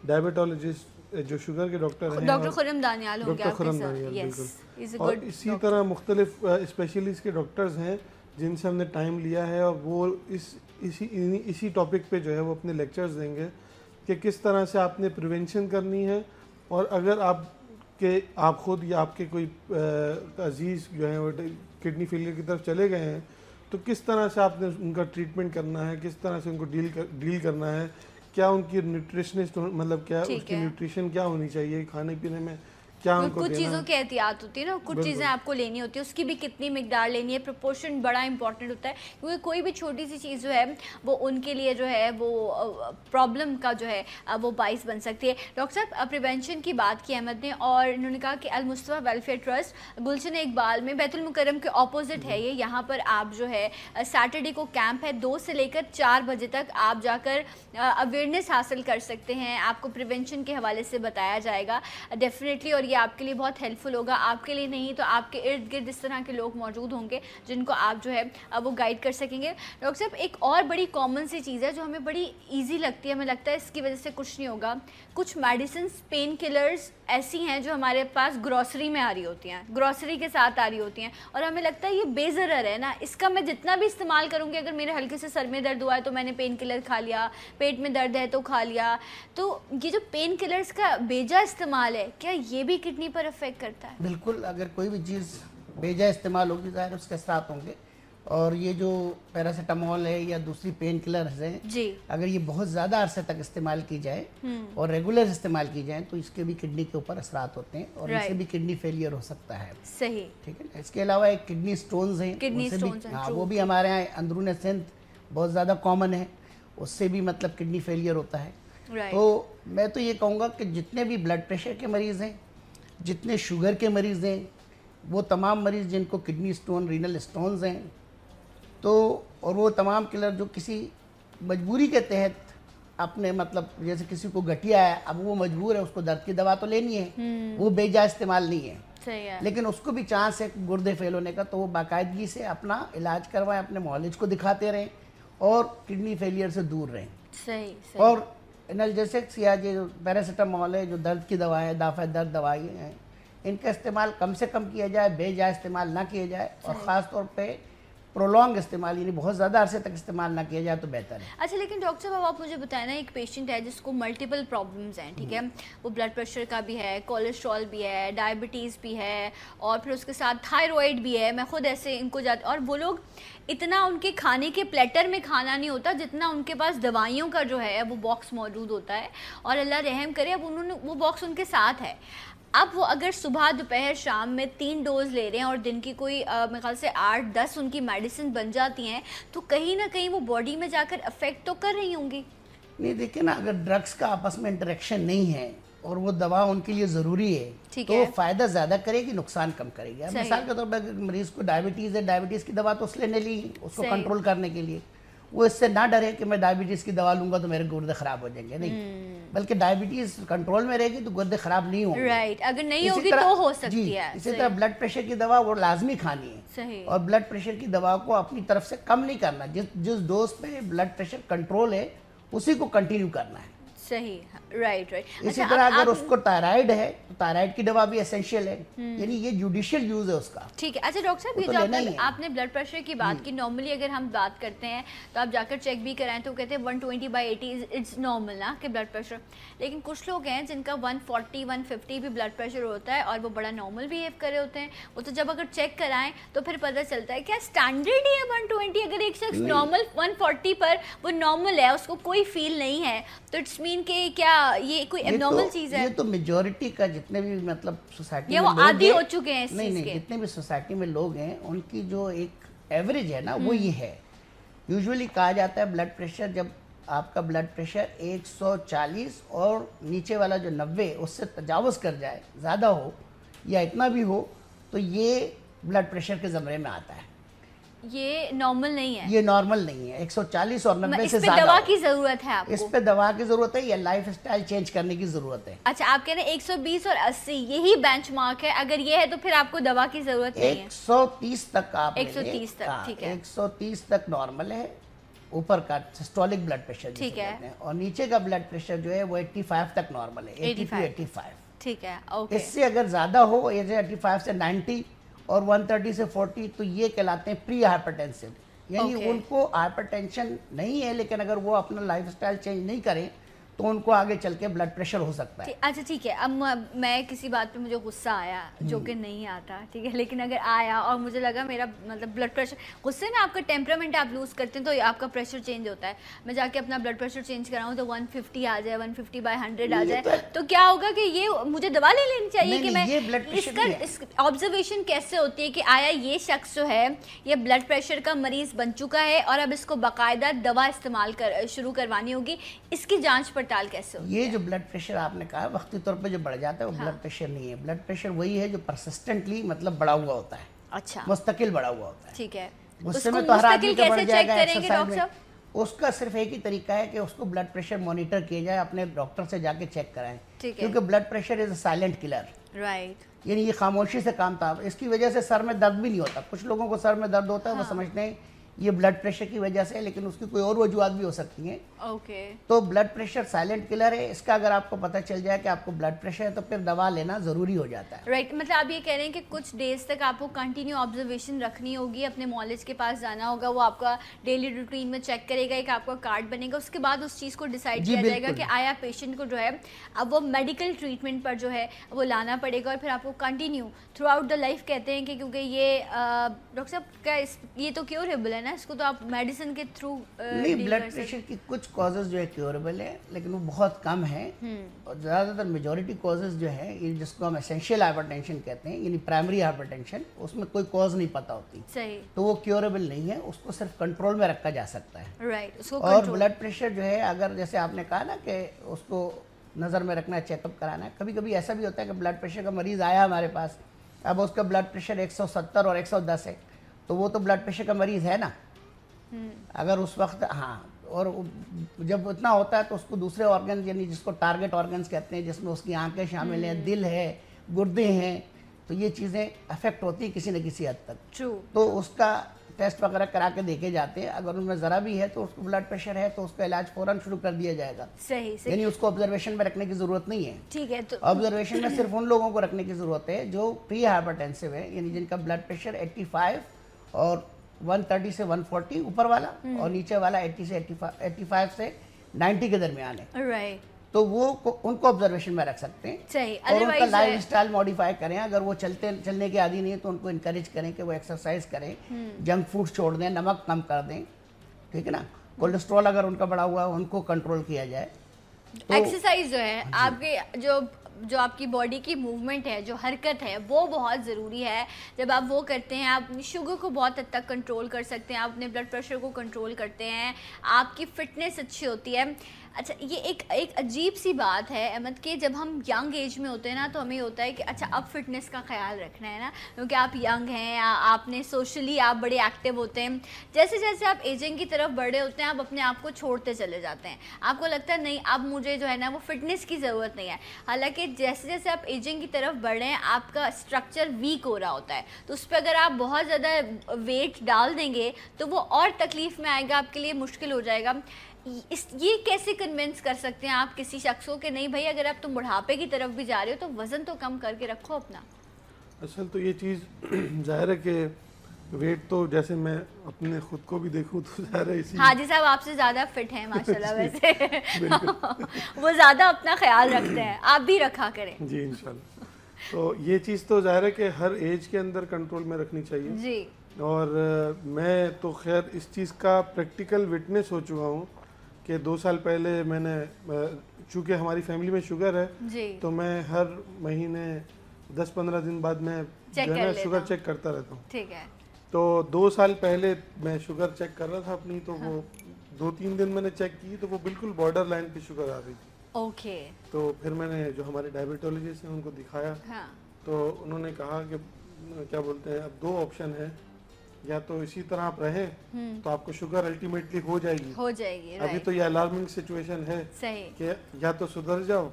ڈائبیٹولوجسٹ جو شوگر کے ڈاکٹر ہیں، ڈاکٹر خرم دانیال بالکل، اور اسی طرح مختلف اسپیشلسٹ کے ڈاکٹرز ہیں جن سے ہم نے ٹائم لیا ہے، اور وہ اسی ٹاپک پہ جو ہے وہ اپنے لیکچرز دیں گے کہ کس طرح سے آپ نے پریونشن کرنی ہے. اور اگر آپ خود یا آپ کے کوئی عزیز جو ہیں وہ کڈنی فیلئر کی طرف چلے گئے ہیں، تو کس طرح سے آپ نے ان کا ٹریٹمنٹ کرنا ہے، کس طرح سے ان کو ڈیل کرنا ہے، کیا ان کی نیوٹریشنسٹ مطلب کیا اس کی نیوٹریشن کیا ہونی چاہیے، کھانے پینے میں کیا ان کو کچھ چیزوں کی احتیاط ہوتی ہے نا، کچھ چیزیں آپ کو لینی ہوتی ہے، اس کی بھی کتنی مقدار لینی ہے، پروپورشن بڑا امپورٹنٹ ہوتا ہے، کیونکہ کوئی بھی چھوٹی سی چیز جو ہے وہ ان کے لیے جو ہے وہ پرابلم کا جو ہے وہ باعث بن سکتی ہے. ڈاکٹر صاحب، پریونشن کی بات کی احمد نے، اور انہوں نے کہا کہ المصطفیٰ ویلفیئر ٹرسٹ گلشن اقبال میں بیت المکرم کے اپوزٹ ہے یہ، یہاں پر آپ جو ہے سیٹرڈے کو کیمپ ہے 2 سے لے کر 4 بجے تک، آپ جا کر اویئرنیس حاصل کر سکتے ہیں. آپ کو پریونشن کے حوالے سے بتایا جائے گا ڈیفینیٹلی، اور یہ آپ کے لیے بہت ہیلپ فل ہوگا. آپ کے لیے نہیں تو آپ کے ارد گرد اس طرح کے لوگ موجود ہوں گے جن کو آپ جو ہے وہ گائیڈ کر سکیں گے. ڈاکٹر صاحب، ایک اور بڑی کامن سی چیز ہے جو ہمیں بڑی ایزی لگتی ہے، ہمیں لگتا ہے اس کی وجہ سے کچھ نہیں ہوگا. کچھ میڈیسنس، پین کلرز ایسی ہیں جو ہمارے پاس گروسری میں آ رہی ہوتی ہیں، گروسری کے ساتھ آ رہی ہوتی ہیں، اور ہمیں لگتا ہے یہ بے ضرر ہے نا، اس کا میں جتنا بھی استعمال کروں گی، اگر میرے ہلکے سے سر میں درد ہوا ہے تو میں نے پین کلر کھا لیا، پیٹ میں درد ہے تو کھا لیا. تو یہ جو پین کلرز کا بیجا استعمال ہے، کیا یہ بھی کڈنی پر افیکٹ کرتا ہے؟ بالکل، اگر کوئی بھی چیز بیجا استعمال ہوگی ظاہر اس کے اثرات ہوں گے. اور یہ جو پیراسیٹامول ہے یا دوسری پین کلرز ہیں، اگر یہ بہت زیادہ عرصے تک استعمال کی جائے اور ریگولر استعمال کی جائیں تو اس کے بھی کڈنی کے اوپر اثرات ہوتے ہیں، اور اس سے بھی کڈنی فیلئر ہو سکتا ہے. صحیح، ٹھیک ہے. اس کے علاوہ ایک کڈنی سٹونز ہیں، وہ بھی ہمارے یہاں اندرون سندھ بہت زیادہ کامن ہے، اس سے بھی مطلب کڈنی فیلئر ہوتا ہے. تو میں تو یہ کہوں گا کہ جتنے بھی بلڈ پریشر کے مریض ہیں، جتنے شوگر کے مریض ہیں، وہ تمام مریض جن کو کڈنی سٹون، رینل سٹونز ہیں، تو اور وہ تمام کلر جو کسی مجبوری کے تحت اپنے مطلب جیسے کسی کو گٹھیا ہے, اب وہ مجبور ہے, اس کو درد کی دوا تو لینی ہے, وہ بے جا استعمال نہیں ہے, صحیح ہے, لیکن اس کو بھی چانس ہے گردے فیل ہونے کا, تو وہ باقاعدگی سے اپنا علاج کروائیں, اپنے معالج کو دکھاتے رہیں اور کڈنی فیلئر سے دور رہیں. صحیح. اور انالجیسکس یا جو پیراسیٹامول ہے, جو درد کی دوا ہے, دافع درد دوائی ہیں, ان کا استعمال کم سے کم کیا جائے, بے جا استعمال نہ کیا جائے, اور خاص طور پہ پرولونگ استعمال, یعنی بہت زیادہ عرصے تک استعمال نہ کیا جائے تو بہتر ہے. اچھا لیکن ڈاکٹر صاحب آپ مجھے بتائیں نا, ایک پیشنٹ ہے جس کو ملٹیپل پرابلمز ہیں, ٹھیک ہے, وہ بلڈ پریشر کا بھی ہے, کولیسٹرول بھی ہے, ڈائبٹیز بھی ہے, اور پھر اس کے ساتھ تھائرائڈ بھی ہے. میں خود ایسے ان کو جاتے, اور وہ لوگ اتنا ان کے کھانے کے پلیٹر میں کھانا نہیں ہوتا جتنا ان کے پاس دوائیوں کا جو ہے وہ باکس موجود ہوتا ہے, اور اللہ رحم کرے اب انہوں نے وہ باکس ان کے ساتھ ہے. اب وہ اگر صبح دوپہر شام میں 3 ڈوز لے رہے ہیں اور دن کی کوئی میرے خیال سے 8-10 ان کی میڈیسن بن جاتی ہیں, تو کہیں نہ کہیں وہ باڈی میں جا کر افیکٹ تو کر رہی ہوں گی. نہیں دیکھیں نا, اگر ڈرگس کا آپس میں انٹریکشن نہیں ہے اور وہ دوا ان کے لیے ضروری ہے تو فائدہ زیادہ کرے گی, نقصان کم کرے گی. مثال کے طور پر مریض کو ڈائبٹیز ہے, ڈائبٹیز کی دوا تو اس لیے نہیں لی اس کو کنٹرول کرنے کے لیے, وہ اس سے نہ ڈرے کہ میں ڈائبٹیز کی دوا لوں گا تو میرے گردے خراب ہو جائیں گے, نہیں, بلکہ ڈائبٹیز کنٹرول میں رہے گی تو گردے خراب نہیں ہوں گے. رائٹ, اگر نہیں ہوگی تو ہو سکتی ہے. اسی طرح بلڈ پریشر کی دوا وہ لازمی کھانی ہے, صحیح, اور بلڈ پریشر کی دوا کو اپنی طرف سے کم نہیں کرنا, جس ڈوز پہ بلڈ پریشر کنٹرول ہے اسی کو کنٹینیو کرنا ہے. صحیح, رائٹ. اسی طرح اگر اس کو تائرائڈ ہے تو تائرائڈ کی دوا بھی اسینشیل ہے, یعنی یہ جوڈیشل یوز ہے اس کا. ٹھیک ہے. اچھا ڈاکٹر صاحب, یہ جو آپ نے بلڈ پریشر کی بات کی, نارملی اگر ہم بات کرتے ہیں تو آپ جا کر چیک بھی کرائیں تو کہتے ہیں 120/80 اٹس نارمل نا کہ بلڈ پریشر, لیکن کچھ لوگ ہیں جن کا 140-150 بھی بلڈ پریشر ہوتا ہے اور وہ بڑا نارمل بیہیو کر رہے ہوتے ہیں. وہ تو جب اگر چیک کرائیں تو پھر پتہ چلتا ہے کیا اسٹینڈرڈ ہی ہے 120. اگر ایک شخص نارمل 140 پر وہ نارمل ہے, اس کو کوئی فیل نہیں ہے, تو اٹس مین کہ کیا یہ کوئی اب نارمل چیز ہے؟ یہ تو میجورٹی کا جتنے بھی مطلب سوسائٹی میں وہ عادی ہو چکے ہیں اس چیز کے. جتنے بھی سوسائٹی میں لوگ ہیں ان کی جو ایک ایوریج ہے نا وہ یہ ہے. یوزولی کہا جاتا ہے بلڈ پریشر, جب آپ کا بلڈ پریشر 140 اور نیچے والا جو 90 اس سے تجاوز کر جائے, زیادہ ہو یا اتنا بھی ہو, تو یہ بلڈ پریشر کے زمرے میں آتا ہے. یہ نارمل نہیں ہے, یہ نارمل نہیں ہے. 140 اور 90 سے زیادہ. اس پہ دوا کی ضرورت ہے آپ کو, اس پہ دوا کی ضرورت ہے یا لائف اسٹائل چینج کرنے کی ضرورت ہے. اچھا, آپ کہہ رہے ہیں 120 اور 80 یہی بینچ مارک ہے, اگر یہ ہے تو پھر آپ کو دوا کی ضرورت نہیں ہے. 130 تک آپ 130 تک, ٹھیک ہے, 130 تک نارمل ہے اوپر کا سسٹولک بلڈ پریشر, ٹھیک ہے, اور نیچے کا بلڈ پریشر جو ہے وہ 85 تک نارمل ہے, 85. ٹھیک ہے, اوکے. اس سے اگر زیادہ ہو, جیسے 85 سے 90 اور 130 سے 40, تو یہ کہلاتے ہیں پری ہائپرٹینسو, یعنی ان کو ہائپر ٹینشن نہیں ہے, لیکن اگر وہ اپنا لائف اسٹائل چینج نہیں کریں تو ان کو آگے چل کے بلڈ پریشر ہو سکتا ہے. اچھا ٹھیک ہے, اب میں کسی بات پہ مجھے غصہ آیا جو کہ نہیں آتا, ٹھیک ہے, لیکن اگر آیا اور مجھے لگا میرا مطلب بلڈ پریشر, غصے میں آپ کا ٹیمپرامنٹ آپ لوز کرتے ہیں تو آپ کا پریشر چینج ہوتا ہے, میں جا کے اپنا بلڈ پریشر چینج کراؤں تو 150 آ جائے, 150/100 آ جائے, تو کیا ہوگا کہ یہ مجھے دوا لے لینی چاہیے کہ میں اس کا آبزرویشن کیسے ہوتی ہے کہ آیا یہ شخص جو ہے یہ بلڈ پریشر کا مریض بن چکا ہے اور اب اس کو باقاعدہ دوا استعمال شروع کروانی ہوگی, اس کی جانچ پڑتال کیسے ہوگی؟ یہ جو بلڈ پریشر آپ نے کہا وقتی طور پہ جو بڑھ جاتا ہے وہ بلڈ پریشر نہیں ہے. بلڈ پریشر وہی ہے جو پرسسٹنٹلی مطلب بڑھا ہوا ہوتا ہے, اچھا, مستقل بڑھا ہوا ہوتا ہے. ٹھیک ہے, غصے میں تو ہر آدمی کا بڑھ جائے گا ایکسرسائز میں. اس کا صرف ایک ہی طریقہ ہے کہ اس کو بلڈ پریشر مانیٹر کیا جائے, اپنے ڈاکٹر سے جا کے چیک کرائیں, کیونکہ blood pressure is a silent killer. Right, یعنی یہ خاموشی سے کام تھا. اس کی وجہ سے سر میں درد بھی نہیں ہوتا. کچھ لوگوں کو سر میں درد ہوتا ہے, وہ سمجھتے ہیں یہ بلڈ پریشر کی وجہ سے, لیکن اس کی کوئی اور وجوہات بھی ہو سکتی ہیں. اوکے, تو بلڈ پریشر سائلنٹ کلر ہے. اس کا اگر آپ کو پتہ چل جائے کہ آپ کو بلڈ پریشر ہے تو پھر دوا لینا ضروری ہو جاتا ہے. رائٹ, مطلب آپ یہ کہہ رہے ہیں کہ کچھ ڈیز تک آپ کو کنٹینیو آبزرویشن رکھنی ہوگی, اپنے معالج کے پاس جانا ہوگا, وہ آپ کا ڈیلی روٹین میں چیک کرے گا, ایک آپ کا کارڈ بنے گا, اس کے بعد اس چیز کو ڈیسائیڈ کیا جائے گا کہ آیا پیشنٹ کو جو ہے اب وہ میڈیکل ٹریٹمنٹ پر جو ہے وہ لانا پڑے گا, اور پھر آپ کو continue through out the life کہتے ہیں کہ کیونکہ یہ ڈاکٹر صاحب کیا یہ تو کیوریبل ہے نا, اس کو تو آپ میڈیسن کے تھرو نہیں. بلڈ پریشر کی کچھ کازز جو ہے کیوریبل ہے, لیکن وہ بہت کم ہیں, اور زیادہ تر میجورٹی کازز جو ہے جس کو ہم اسینشیل ہائپر ٹینشن کہتے ہیں, یعنی پرائمری ہائپر ٹینشن, اس میں کوئی کاز نہیں پتہ ہوتی, صحیح, تو وہ کیوریبل نہیں ہے, اس کو صرف کنٹرول میں رکھا جا سکتا ہے. رائٹ, اس کو اور بلڈ پریشر جو ہے اگر جیسے آپ نے کہا نا کہ اس کو نظر میں رکھنا ہے, چیک اپ کرانا ہے, کبھی کبھی ایسا بھی ہوتا ہے کہ بلڈ پریشر کا مریض آیا ہمارے پاس, اب اس کا بلڈ پریشر 170 اور 110 ہے, تو وہ تو بلڈ پریشر کا مریض ہے نا. اگر اس وقت اور جب اتنا ہوتا ہے تو اس کو دوسرے آرگن یعنی جس کو ٹارگٹ آرگنز کہتے ہیں، جس میں اس کی آنکھیں شامل ہیں، دل ہے، گردے ہیں، تو یہ چیزیں افیکٹ ہوتی ہیں کسی نہ کسی حد تک. تو اس کا ٹیسٹ وغیرہ کرا کے دیکھے جاتے ہیں. اگر ان میں ذرا بھی ہے تو اس کو بلڈ پریشر ہے تو اس کا علاج فوراً شروع کر دیا جائے گا. صحیح. یعنی اس کو آبزرویشن میں رکھنے کی ضرورت نہیں ہے. ٹھیک ہے. تو آبزرویشن میں صرف ان لوگوں کو رکھنے کی ضرورت ہے جو پری ہائپر ٹینسو ہے، یعنی جن کا بلڈ پریشر 85 اور 130 سے 140 اوپر والا اور نیچے والا 80 سے 85 سے 90 کے درمیان ہے. رائٹ. تو وہ ان کو آبزرویشن میں رکھ سکتے ہیں. صحیح. اور ان کا لائف اسٹائل موڈیفائی کریں. اگر وہ چلنے کے عادی نہیں ہے تو ان کو انکریج کریں کہ وہ ایکسرسائز کریں، جنک فوڈ چھوڑ دیں، نمک کم کر دیں. ٹھیک ہے نا. کولیسٹرول اگر ان کا بڑا ہوا ہے ان کو کنٹرول کیا جائے. ایکسرسائز جو ہے آپ کے جو آپ کی باڈی کی موومنٹ ہے، جو حرکت ہے، وہ بہت ضروری ہے. جب آپ وہ کرتے ہیں آپ اپنی شوگر کو بہت حد تک کنٹرول کر سکتے ہیں، آپ اپنے بلڈ پریشر کو کنٹرول کرتے ہیں، آپ کی فٹنس اچھی ہوتی ہے. اچھا یہ ایک عجیب سی بات ہے احمد کہ جب ہم ینگ ایج میں ہوتے ہیں نا تو ہمیں ہوتا ہے کہ اچھا اب فٹنس کا خیال رکھنا ہے نا، کیونکہ آپ ینگ ہیں، آپ نے سوشلی آپ بڑے ایکٹیو ہوتے ہیں. جیسے جیسے آپ ایجنگ کی طرف بڑھے ہوتے ہیں آپ اپنے آپ کو چھوڑتے چلے جاتے ہیں. آپ کو لگتا ہے نہیں اب مجھے جو ہے نا وہ فٹنس کی ضرورت نہیں ہے. حالانکہ جیسے جیسے آپ ایجنگ کی طرف بڑھے ہیں آپ کا اسٹرکچر ویک ہو رہا ہوتا ہے، تو اس پہ اگر آپ بہت زیادہ ویٹ ڈال دیں گے تو وہ اور تکلیف میں آئے گا، آپ کے لیے مشکل ہو جائے گا. یہ کیسے کنونس کر سکتے ہیں آپ کسی شخص کو کہ نہیں بھائی اگر آپ تم بڑھاپے کی طرف بھی جا رہے ہو تو وزن تو کم کر کے رکھو اپنا؟ اصل تو یہ چیز ظاہر ہے کہ ویٹ تو جیسے میں اپنے خود کو بھی دیکھوں تو ظاہر ہے اسی حاجی صاحب آپ سے زیادہ فٹ ہیں ماشاءاللہ ویسے وہ زیادہ اپنا خیال رکھتے ہیں، آپ بھی رکھا کریں. جی انشاءاللہ. تو یہ چیز تو ظاہر ہے کہ ہر ایج کے اندر کنٹرول میں رکھنی چاہیے. جی. اور میں تو خیر اس چیز کا پریکٹیکل وٹنس ہو چکا ہوں کہ 2 سال پہلے میں نے چونکہ ہماری فیملی میں شوگر ہے تو میں ہر مہینے 10-15 دن بعد میں شوگر چیک کرتا رہتا ہوں. ٹھیک ہے. تو 2 سال پہلے میں شوگر چیک کر رہا تھا اپنی، تو وہ 2-3 دن میں نے چیک کی تو وہ بالکل بارڈر لائن پہ شوگر آ رہی تھی. اوکے. تو پھر میں نے جو ہمارے ڈائبیٹولوجسٹ ہیں ان کو دکھایا تو انہوں نے کہا کہ کیا بولتے ہیں اب 2 آپشن ہیں، یا تو اسی طرح آپ رہیں تو آپ کو شوگر الٹیمیٹلی ہو جائے گی. ابھی تو یہ الارمنگ سچویشن ہے کہ یا تو سدھر جاؤ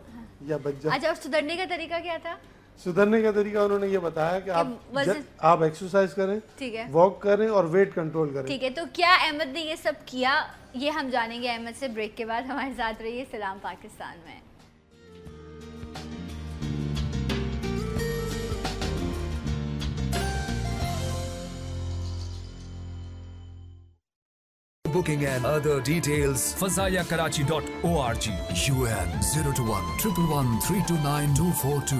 یا بچ جاؤ. اچھا اور سدھرنے کا طریقہ کیا تھا؟ سدھرنے کا طریقہ انہوں نے یہ بتایا کہ آپ ایکسرسائز کریں، ٹھیک ہے، واک کریں اور ویٹ کنٹرول کریں. ٹھیک ہے. تو کیا احمد نے یہ سب کیا یہ ہم جانیں گے احمد سے بریک کے بعد. ہمارے ساتھ رہیے سلام پاکستان میں. Booking and other details fazayakarachi.org. UN 021 111 329 242.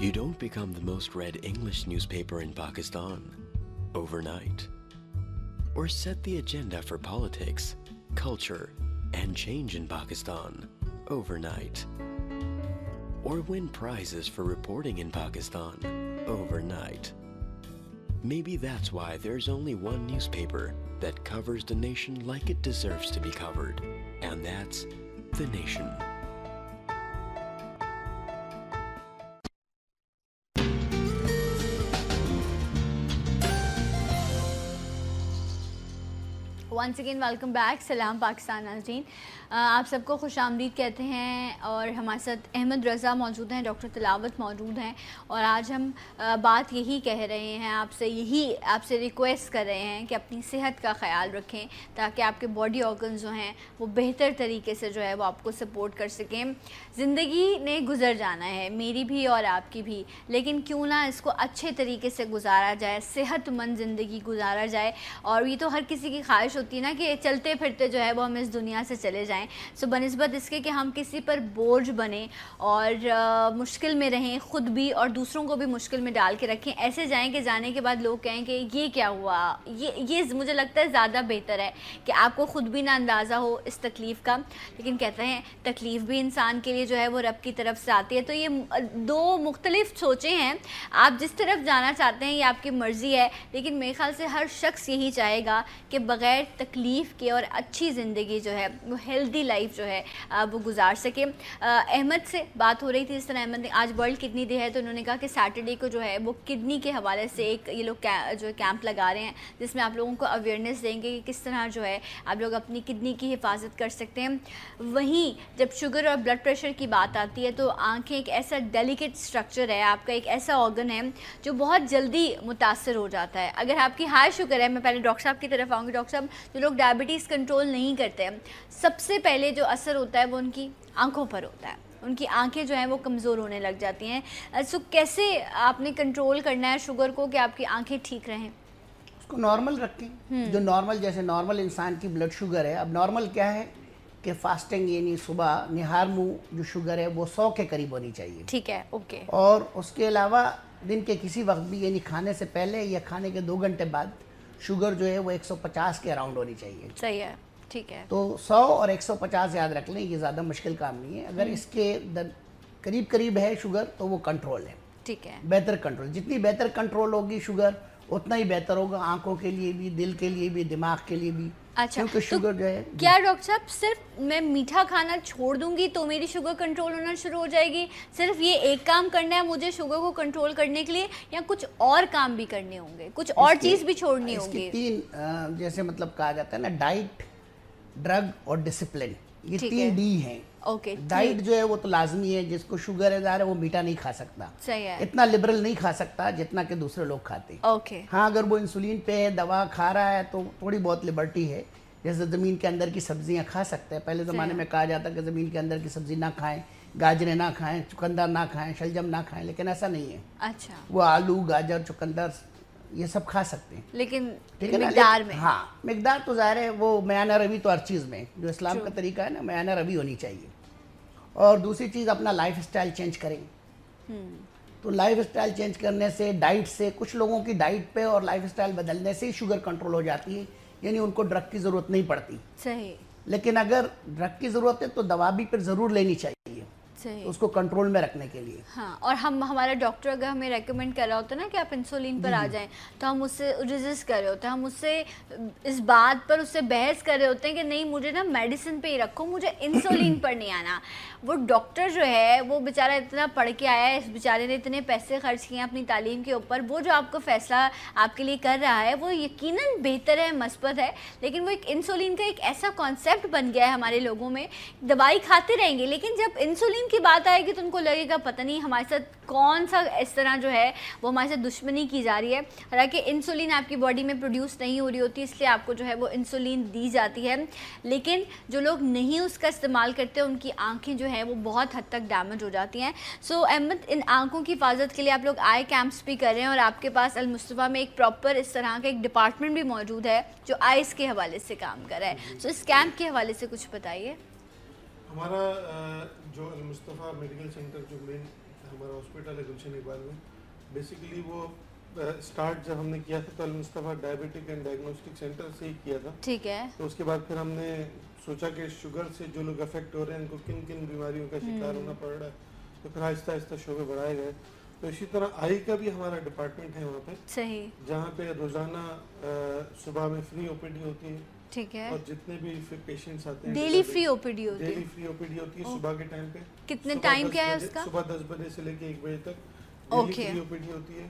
You don't become the most read English newspaper in Pakistan overnight, or set the agenda for politics, culture, and change in Pakistan overnight, or win prizes for reporting in Pakistan overnight. Maybe that's why there's only one newspaper that covers the nation like it deserves to be covered, and that's The Nation. Once again welcome back. سلام پاکستان ناظرین، آپ سب کو خوش آمدید کہتے ہیں. اور ہمارے ساتھ احمد رضا موجود ہیں، ڈاکٹر تلاوت موجود ہیں، اور آج ہم بات یہی کہہ رہے ہیں آپ سے ریکویسٹ کر رہے ہیں کہ اپنی صحت کا خیال رکھیں تاکہ آپ کے باڈی آرگنز جو ہیں وہ بہتر طریقے سے جو ہے وہ آپ کو سپورٹ کر سکیں. زندگی نے گزر جانا ہے، میری بھی اور آپ کی بھی، لیکن کیوں نہ اس کو اچھے طریقے سے گزارا جائے، صحت مند زندگی گزارا جائے. اور یہ تو ہر کسی کی خواہش ہوتی ہے نا کہ چلتے پھرتے جو ہے وہ ہم اس دنیا سے چلے جائیں. سو بنسبت اس کے کہ ہم کسی پر بوجھ بنیں اور مشکل میں رہیں، خود بھی اور دوسروں کو بھی مشکل میں ڈال کے رکھیں، ایسے جائیں کہ جانے کے بعد لوگ کہیں کہ یہ کیا ہوا. یہ مجھے لگتا ہے زیادہ بہتر ہے کہ آپ کو خود بھی نہ اندازہ ہو اس تکلیف کا. لیکن کہتے ہیں تکلیف بھی انسان کے لیے جو ہے وہ رب کی طرف سے آتی ہے. تو یہ 2 مختلف سوچیں ہیں، آپ جس طرف جانا چاہتے ہیں یہ آپ کی مرضی ہے، لیکن میرے خیال سے ہر شخص یہی چاہے گا کہ بغیر بغیر تکلیف کے اور اچھی زندگی جو ہے وہ ہیلدی لائف جو ہے وہ گزار سکے. احمد سے بات ہو رہی تھی, اس طرح احمد نے آج ورلڈ کڈنی ڈے ہے تو انہوں نے کہا کہ سیٹرڈے کو جو ہے وہ کڈنی کے حوالے سے ایک یہ لوگ جو کیمپ لگا رہے ہیں جس میں آپ لوگوں کو اویئرنیس دیں گے کہ کس طرح جو ہے آپ لوگ اپنی کڈنی کی حفاظت کر سکتے ہیں. وہیں جب شوگر اور بلڈ پریشر کی بات آتی ہے تو آنکھیں ایک ایسا ڈیلیکیٹ اسٹرکچر ہے, آپ کا ایک ایسا آرگن ہے جو بہت جلدی متاثر ہو جاتا ہے. اگر آپ کی ہائی شوگر ہے, میں پہلے ڈاکٹر صاحب کی طرف آؤں گی. ڈاکٹر صاحب, جو لوگ ڈائبٹیز کنٹرول نہیں کرتے, سب سے پہلے جو اثر ہوتا ہے وہ ان کی آنکھوں پر ہوتا ہے, ان کی آنکھیں جو ہیں وہ کمزور ہونے لگ جاتی ہیں. سو کیسے آپ نے کنٹرول کرنا ہے شوگر کو کہ آپ کی آنکھیں ٹھیک رہیں؟ اس کو نارمل رکھیں, جو نارمل, جیسے نارمل انسان کی بلڈ شوگر ہے. اب نارمل کیا ہے کہ فاسٹنگ یعنی صبح نہار منہ جو شوگر ہے وہ 100 کے قریب ہونی چاہیے. ٹھیک ہے, اوکے. اور اس کے علاوہ دن کے کسی وقت بھی یعنی کھانے سے پہلے یا کھانے کے 2 گھنٹے بعد شوگر جو ہے وہ 150 کے اراؤنڈ ہونی چاہیے. صحیح ہے, ٹھیک ہے. تو 100 اور 150 یاد رکھ لیں, یہ زیادہ مشکل کام نہیں ہے. اگر اس کے قریب ہے شوگر تو وہ کنٹرول ہے. ٹھیک ہے, بہتر کنٹرول, جتنی بہتر کنٹرول ہوگی شوگر اتنا ہی بہتر ہوگا آنکھوں کے لیے بھی, دل کے لیے بھی, دماغ کے لیے بھی. اچھا, کیونکہ شوگر جو ہے, کیا ڈاکٹر صاحب صرف میں میٹھا کھانا چھوڑ دوں گی تو میری شوگر کنٹرول ہونا شروع ہو جائے گی؟ صرف یہ ایک کام کرنا ہے مجھے شوگر کو کنٹرول کرنے کے لیے, یا کچھ اور کام بھی کرنے ہوں گے, کچھ اور چیز بھی چھوڑنی ہوگی؟ اس کی 3 جیسے مطلب کہا جاتا ہے نا, ڈائٹ, ڈرگ اور ڈسپلن, یہ 3 ڈی ہیں. اوکے. ڈائٹ جو ہے وہ تو لازمی ہے, جس کو شوگر ہے ظاہر ہے وہ میٹھا نہیں کھا سکتا, صحیح ہے, اتنا لبرل نہیں کھا سکتا جتنا کہ دوسرے لوگ کھاتے ہیں. اوکے. ہاں, اگر وہ انسولین پہ ہے, دوا کھا رہا ہے تو تھوڑی بہت لبرٹی ہے. جیسے زمین کے اندر کی سبزیاں کھا سکتے ہیں. پہلے زمانے میں کہا جاتا کہ زمین کے اندر کی سبزی نہ کھائیں, گاجریں نہ کھائیں, چقندر نہ کھائیں, شلجم نہ کھائیں, لیکن ایسا نہیں ہے. اچھا, وہ آلو, گاجر, چقندر یہ سب کھا سکتے ہیں, لیکن مقدار میں. ہاں, مقدار تو ظاہر ہے وہ میانہ روی تو ہر چیز میں, جو اسلام کا طریقہ ہے نا, میانہ روی ہونی چاہیے. اور دوسری چیز اپنا لائف اسٹائل چینج کریں. تو لائف اسٹائل چینج کرنے سے, ڈائٹ سے, کچھ لوگوں کی ڈائٹ پہ اور لائف اسٹائل بدلنے سے ہی شوگر کنٹرول ہو جاتی ہے, یعنی ان کو ڈرگ کی ضرورت نہیں پڑتی. صحیح. لیکن اگر ڈرگ کی ضرورت ہے تو دوا بھی پھر ضرور لینی چاہیے صحیح. اس کو کنٹرول میں رکھنے کے لیے. ہاں, اور ہمارا ڈاکٹر اگر ہمیں ریکمینڈ کر رہا ہوتا ہے نا کہ آپ انسولین پر آ جائیں, تو ہم اس سے ریزسٹ کر رہے ہوتے ہیں, ہم اس سے اس بات پر اس سے بحث کر رہے ہوتے ہیں کہ نہیں مجھے نا میڈیسن پہ ہی رکھو, مجھے انسولین پر نہیں آنا. وہ ڈاکٹر جو ہے وہ بیچارہ اتنا پڑھ کے آیا ہے, اس بیچارے نے اتنے پیسے خرچ کیے ہیں اپنی تعلیم کے اوپر, وہ جو آپ کو فیصلہ آپ کے لیے کر رہا ہے وہ یقیناً بہتر ہے, مثبت ہے, لیکن وہ ایک انسولین کا ایک ایسا کانسیپٹ بن گیا ہے ہمارے لوگوں میں, دوائی کھاتے رہیں گے لیکن جب انسولین کی بات آئے گی تو ان کو لگے گا پتہ نہیں ہمارے ساتھ کون سا اس طرح جو ہے وہ ہمارے ساتھ دشمنی کی جا رہی ہے. حالانکہ انسولین آپ کی باڈی میں پروڈیوس نہیں ہو رہی ہوتی, اس لیے آپ کو جو ہے وہ انسولین دی جاتی ہے, لیکن جو لوگ نہیں اس کا استعمال کرتے ان کی آنکھیں جو ہیں وہ بہت حد تک ڈیمیج ہو جاتی ہیں. سو احمد, ان آنکھوں کی حفاظت کے لیے آپ لوگ آئی کیمپس بھی کر رہے ہیں, اور آپ کے پاس المصطفیٰ میں ایک پراپر اس طرح کا ایک ڈپارٹمنٹ بھی موجود ہے جو آئیز کے حوالے سے کام کر رہا ہے. سو اس کیمپ کے حوالے سے کچھ بتائیے. ہمارا جو المصطفیٰ میڈیکل سینٹر جو مین ہمارا ہاسپٹل ہے گلشن اقبال میں, بیسیکلی وہ اسٹارٹ جب ہم نے کیا تھا تو المصطفیٰ ڈائبٹک اینڈ ڈائگنوسٹک سینٹر سے ہی کیا تھا. ٹھیک ہے. تو اس کے بعد پھر ہم نے سوچا کہ شوگر سے جو لوگ افیکٹ ہو رہے ہیں ان کو کن کن بیماریوں کا شکار ہونا پڑ رہا ہے, تو پھر آہستہ آہستہ شعبے بڑھائے گئے. تو اسی طرح آئی کا بھی ہمارا ڈپارٹمنٹ ہے وہاں پہ, صحیح, جہاں پہ روزانہ صبح میں فری او پی ڈی ہوتی ہے. ٹھیک ہے. اور جتنے بھی پیشنٹس آتے ہیں ڈیلی فری او پی ڈی ہوتی ہے. ڈیلی فری او پی ڈی ہوتی ہے صبح کے ٹائم پہ. کتنے ٹائم کیا ہے اس کا؟ صبح 10 بجے سے لے کے 1 بجے تک ڈیلی فری او پی ڈی ہوتی ہے,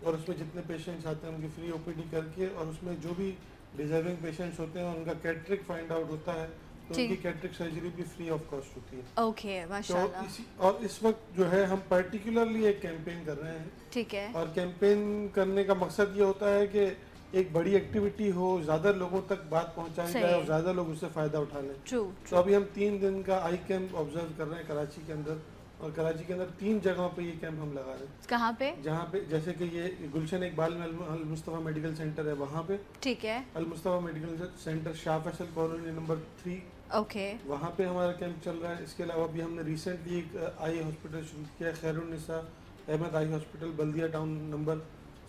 اور اس میں جتنے پیشنٹس آتے ہیں ان کی فری او پی ڈی کر کے, اور اس میں جو بھی ڈیزرونگ پیشنٹس ہوتے ہیں ان کا کیٹرک فائنڈ آؤٹ ہوتا ہے تو ان کی کیٹرک سرجری بھی فری آف کاسٹ ہوتی ہے. اوکے, ماشاءاللہ. اور اس وقت جو ہے ہم پرٹیکولرلی ایک کیمپین کر رہے ہیں. ٹھیک ہے. اور کیمپین کرنے کا مقصد یہ ہوتا ہے کہ ایک بڑی ایکٹیویٹی ہو, زیادہ لوگوں تک بات پہنچائی جائے اور زیادہ لوگ اس سے فائدہ اٹھا لیں. تو ابھی ہم 3 دن کا آئی کیمپ آبزرو کر رہے ہیں کراچی کے اندر, اور کراچی کے اندر 3 جگہوں پہ یہ کیمپ ہم لگا رہے ہیں. کہاں پہ؟ جہاں پہ جیسے کہ یہ گلشن اقبال میں المصطفیٰ میڈیکل سینٹر ہے وہاں پہ. ٹھیک ہے. المصطفیٰ میڈیکل سینٹر شاہ فیصل کالونی نمبر 3, اوکے, وہاں پہ ہمارا کیمپ چل رہا ہے. اس کے علاوہ بھی ہم نے ریسنٹلی ایک آئی ہاسپٹل شروع کیا ہے, خیر النساء احمد آئی ہاسپٹل, بلدیہ ٹاؤن نمبر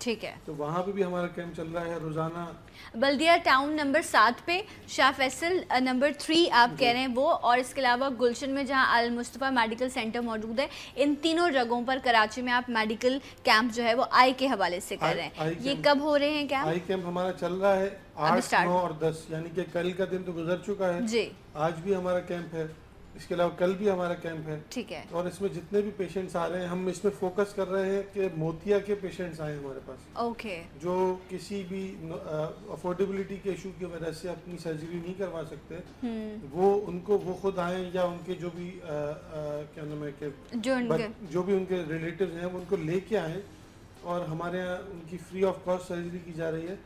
ٹھیک ہے. تو وہاں پہ بھی ہمارا کیمپ چل رہا ہے روزانہ. بلدیہ ٹاؤن نمبر 7 پہ، شاہ فیصل نمبر 3 آپ کہہ رہے ہیں وہ، اور اس کے علاوہ گلشن میں جہاں المصطفیٰ میڈیکل سینٹر موجود ہے. ان تینوں جگہوں پر کراچی میں آپ میڈیکل کیمپ جو ہے وہ آئی کے حوالے سے کر رہے ہیں. یہ کب ہو رہے ہیں کیمپ؟ آئی کیمپ ہمارا چل رہا ہے 8، 9 اور 10، یعنی کہ کل کا دن تو گزر چکا ہے جی. آج بھی ہمارا کیمپ ہے، اس کے علاوہ کل بھی ہمارا کیمپ ہے. ٹھیک ہے. اور اس میں جتنے بھی پیشنٹس آ رہے ہیں ہم اس میں فوکس کر رہے ہیں کہ موتیا کے پیشنٹس آئے ہمارے پاس. اوکے. جو کسی بھی افورڈیبلٹی کے ایشو کی وجہ سے اپنی سرجری نہیں کروا سکتے، وہ خود آئیں، یا ان کے جو بھی کیا نام ہے کہ جو بھی ان کے ریلیٹیوز ہیں وہ ان کو لے کے آئیں، اور ہمارے یہاں ان کی فری آف کاسٹ سرجری کی جا رہی ہے.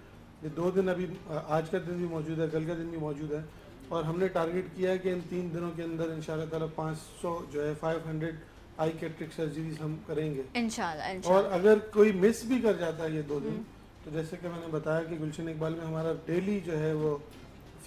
یہ 2 دن ابھی آج کا دن بھی موجود ہے، کل کا دن بھی موجود ہے، اور ہم نے ٹارگیٹ کیا ہے کہ ان 3 دنوں کے اندر انشاءاللہ تعالیٰ 500 جو ہے 500 آئی کیٹرک سرجریز ہم کریں گے انشاءاللہ. اور اگر کوئی مس بھی کر جاتا ہے یہ 2 دن، تو جیسے کہ میں نے بتایا کہ گلشن اقبال میں ہمارا ڈیلی جو ہے وہ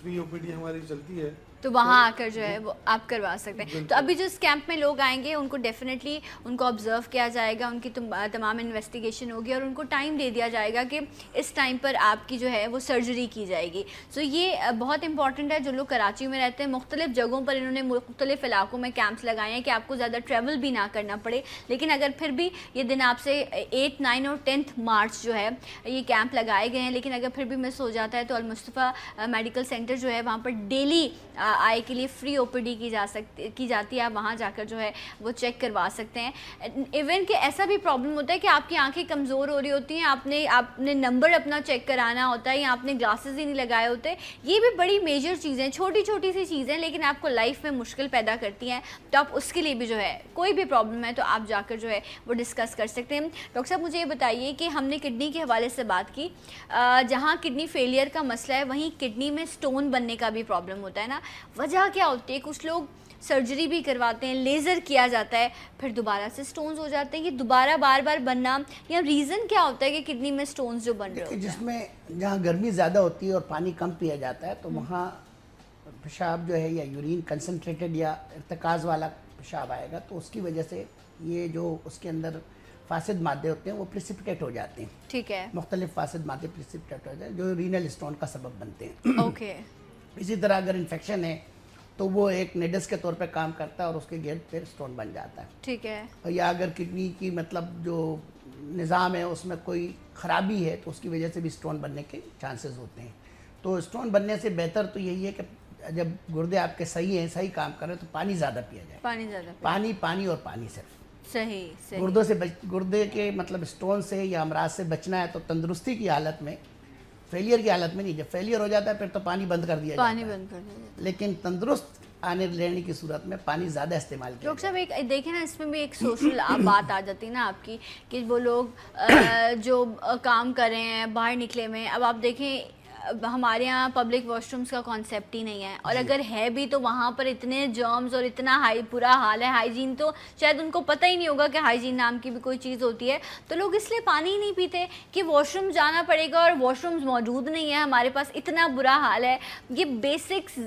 فری او پی ڈی ہماری چلتی ہے، تو وہاں آ کر جو ہے وہ آپ کروا سکتے ہیں. تو ابھی جو اس کیمپ میں لوگ آئیں گے ان کو ڈیفینیٹلی ان کو آبزرو کیا جائے گا، ان کی تمام انویسٹیگیشن ہوگی، اور ان کو ٹائم دے دیا جائے گا کہ اس ٹائم پر آپ کی جو ہے وہ سرجری کی جائے گی. سو یہ بہت امپورٹنٹ ہے. جو لوگ کراچی میں رہتے ہیں مختلف جگہوں پر انہوں نے مختلف علاقوں میں کیمپس لگائے ہیں کہ آپ کو زیادہ ٹریول بھی نہ کرنا پڑے. لیکن اگر پھر بھی یہ دن آپ سے 8، 9 اور 10 مارچ جو ہے یہ کیمپ لگائے گئے ہیں، لیکن اگر پھر بھی مس ہو جاتا ہے تو المصطفیٰ میڈیکل سینٹر جو ہے وہاں پر ڈیلی آئی کے لیے فری او پی ڈی کی جاتی ہے. آپ وہاں جا کر جو ہے وہ چیک کروا سکتے ہیں. ایون کہ ایسا بھی پرابلم ہوتا ہے کہ آپ کی آنکھیں کمزور ہو رہی ہوتی ہیں، آپ نے نمبر اپنا چیک کرانا ہوتا ہے، یا آپ نے گلاسز ہی نہیں لگائے ہوتے. یہ بھی بڑی میجر چیزیں، چھوٹی چھوٹی سی چیزیں، لیکن آپ کو لائف میں مشکل پیدا کرتی ہیں. تو آپ اس کے لیے بھی جو ہے کوئی بھی پرابلم ہے تو آپ جا کر جو ہے وہ ڈسکس کر سکتے ہیں. ڈاکٹر صاحب مجھے یہ بتائیے کہ ہم نے کڈنی کے حوالے سے بات کی، جہاں کڈنی فیلئر کا مسئلہ ہے وہیں کڈنی میں سٹون بننے کا بھی پرابلم ہوتا ہے نا. وجہ کیا ہوتی ہے؟ کچھ لوگ سرجری بھی کرواتے ہیں، لیزر کیا جاتا ہے، پھر دوبارہ سے سٹونز ہو جاتے ہیں. یہ دوبارہ بار بار بننا، یا ریزن کیا ہوتا ہے کہ کڈنی میں سٹونز جو بن رہے ہوتے ہیں؟ جس میں جہاں گرمی زیادہ ہوتی ہے اور پانی کم پیا جاتا ہے تو وہاں پیشاب جو ہے یا یورین کنسنٹریٹڈ یا ارتکاز والا پیشاب آئے گا، تو اس کی وجہ سے یہ جو اس کے اندر فاسد مادے ہوتے ہیں وہ پریسپیٹیٹ ہو جاتے ہیں. ٹھیک ہے. مختلف فاسد مادے پریسپیٹیٹ ہو جاتے ہیں جو رینل اسٹون کا سبب بنتے ہیں. اوکے. اسی طرح اگر انفیکشن ہے تو وہ ایک نیڈس کے طور پہ کام کرتا ہے اور اس کے گرد پھر سٹون بن جاتا ہے. ٹھیک ہے. یا اگر کڈنی کی مطلب جو نظام ہے اس میں کوئی خرابی ہے تو اس کی وجہ سے بھی سٹون بننے کے چانسز ہوتے ہیں. تو سٹون بننے سے بہتر تو یہی ہے کہ جب گردے آپ کے صحیح ہیں، صحیح کام کر رہے ہیں، تو پانی زیادہ پیا جائے. پانی اور پانی صرف. صحیح. گردے کے مطلب سٹون سے یا امراض سے بچنا ہے تو تندرستی کی حالت میں، فیلئر کی حالت میں نہیں. جب فیلئر ہو جاتا ہے پھر تو پانی بند کر دیا جاتا ہے، لیکن تندرست آنے لینے کی صورت میں پانی زیادہ استعمال کیا. ڈاکٹر صاحب ایک دیکھیں نا، اس میں بھی ایک سوشل بات آ جاتی ہے نا آپ کی، کہ وہ لوگ جو کام کر رہے ہیں باہر نکلے میں، اب آپ دیکھیں ہمارے یہاں پبلک واش رومز کا کانسیپٹ ہی نہیں ہے، اور اگر ہے بھی تو وہاں پر اتنے جرمز اور اتنا برا حال ہے. ہائیجین تو شاید ان کو پتہ ہی نہیں ہوگا کہ ہائیجین نام کی بھی کوئی چیز ہوتی ہے. تو لوگ اس لیے پانی ہی نہیں پیتے کہ واش روم جانا پڑے گا اور واش رومز موجود نہیں ہے ہمارے پاس، اتنا برا حال ہے. یہ بیسکس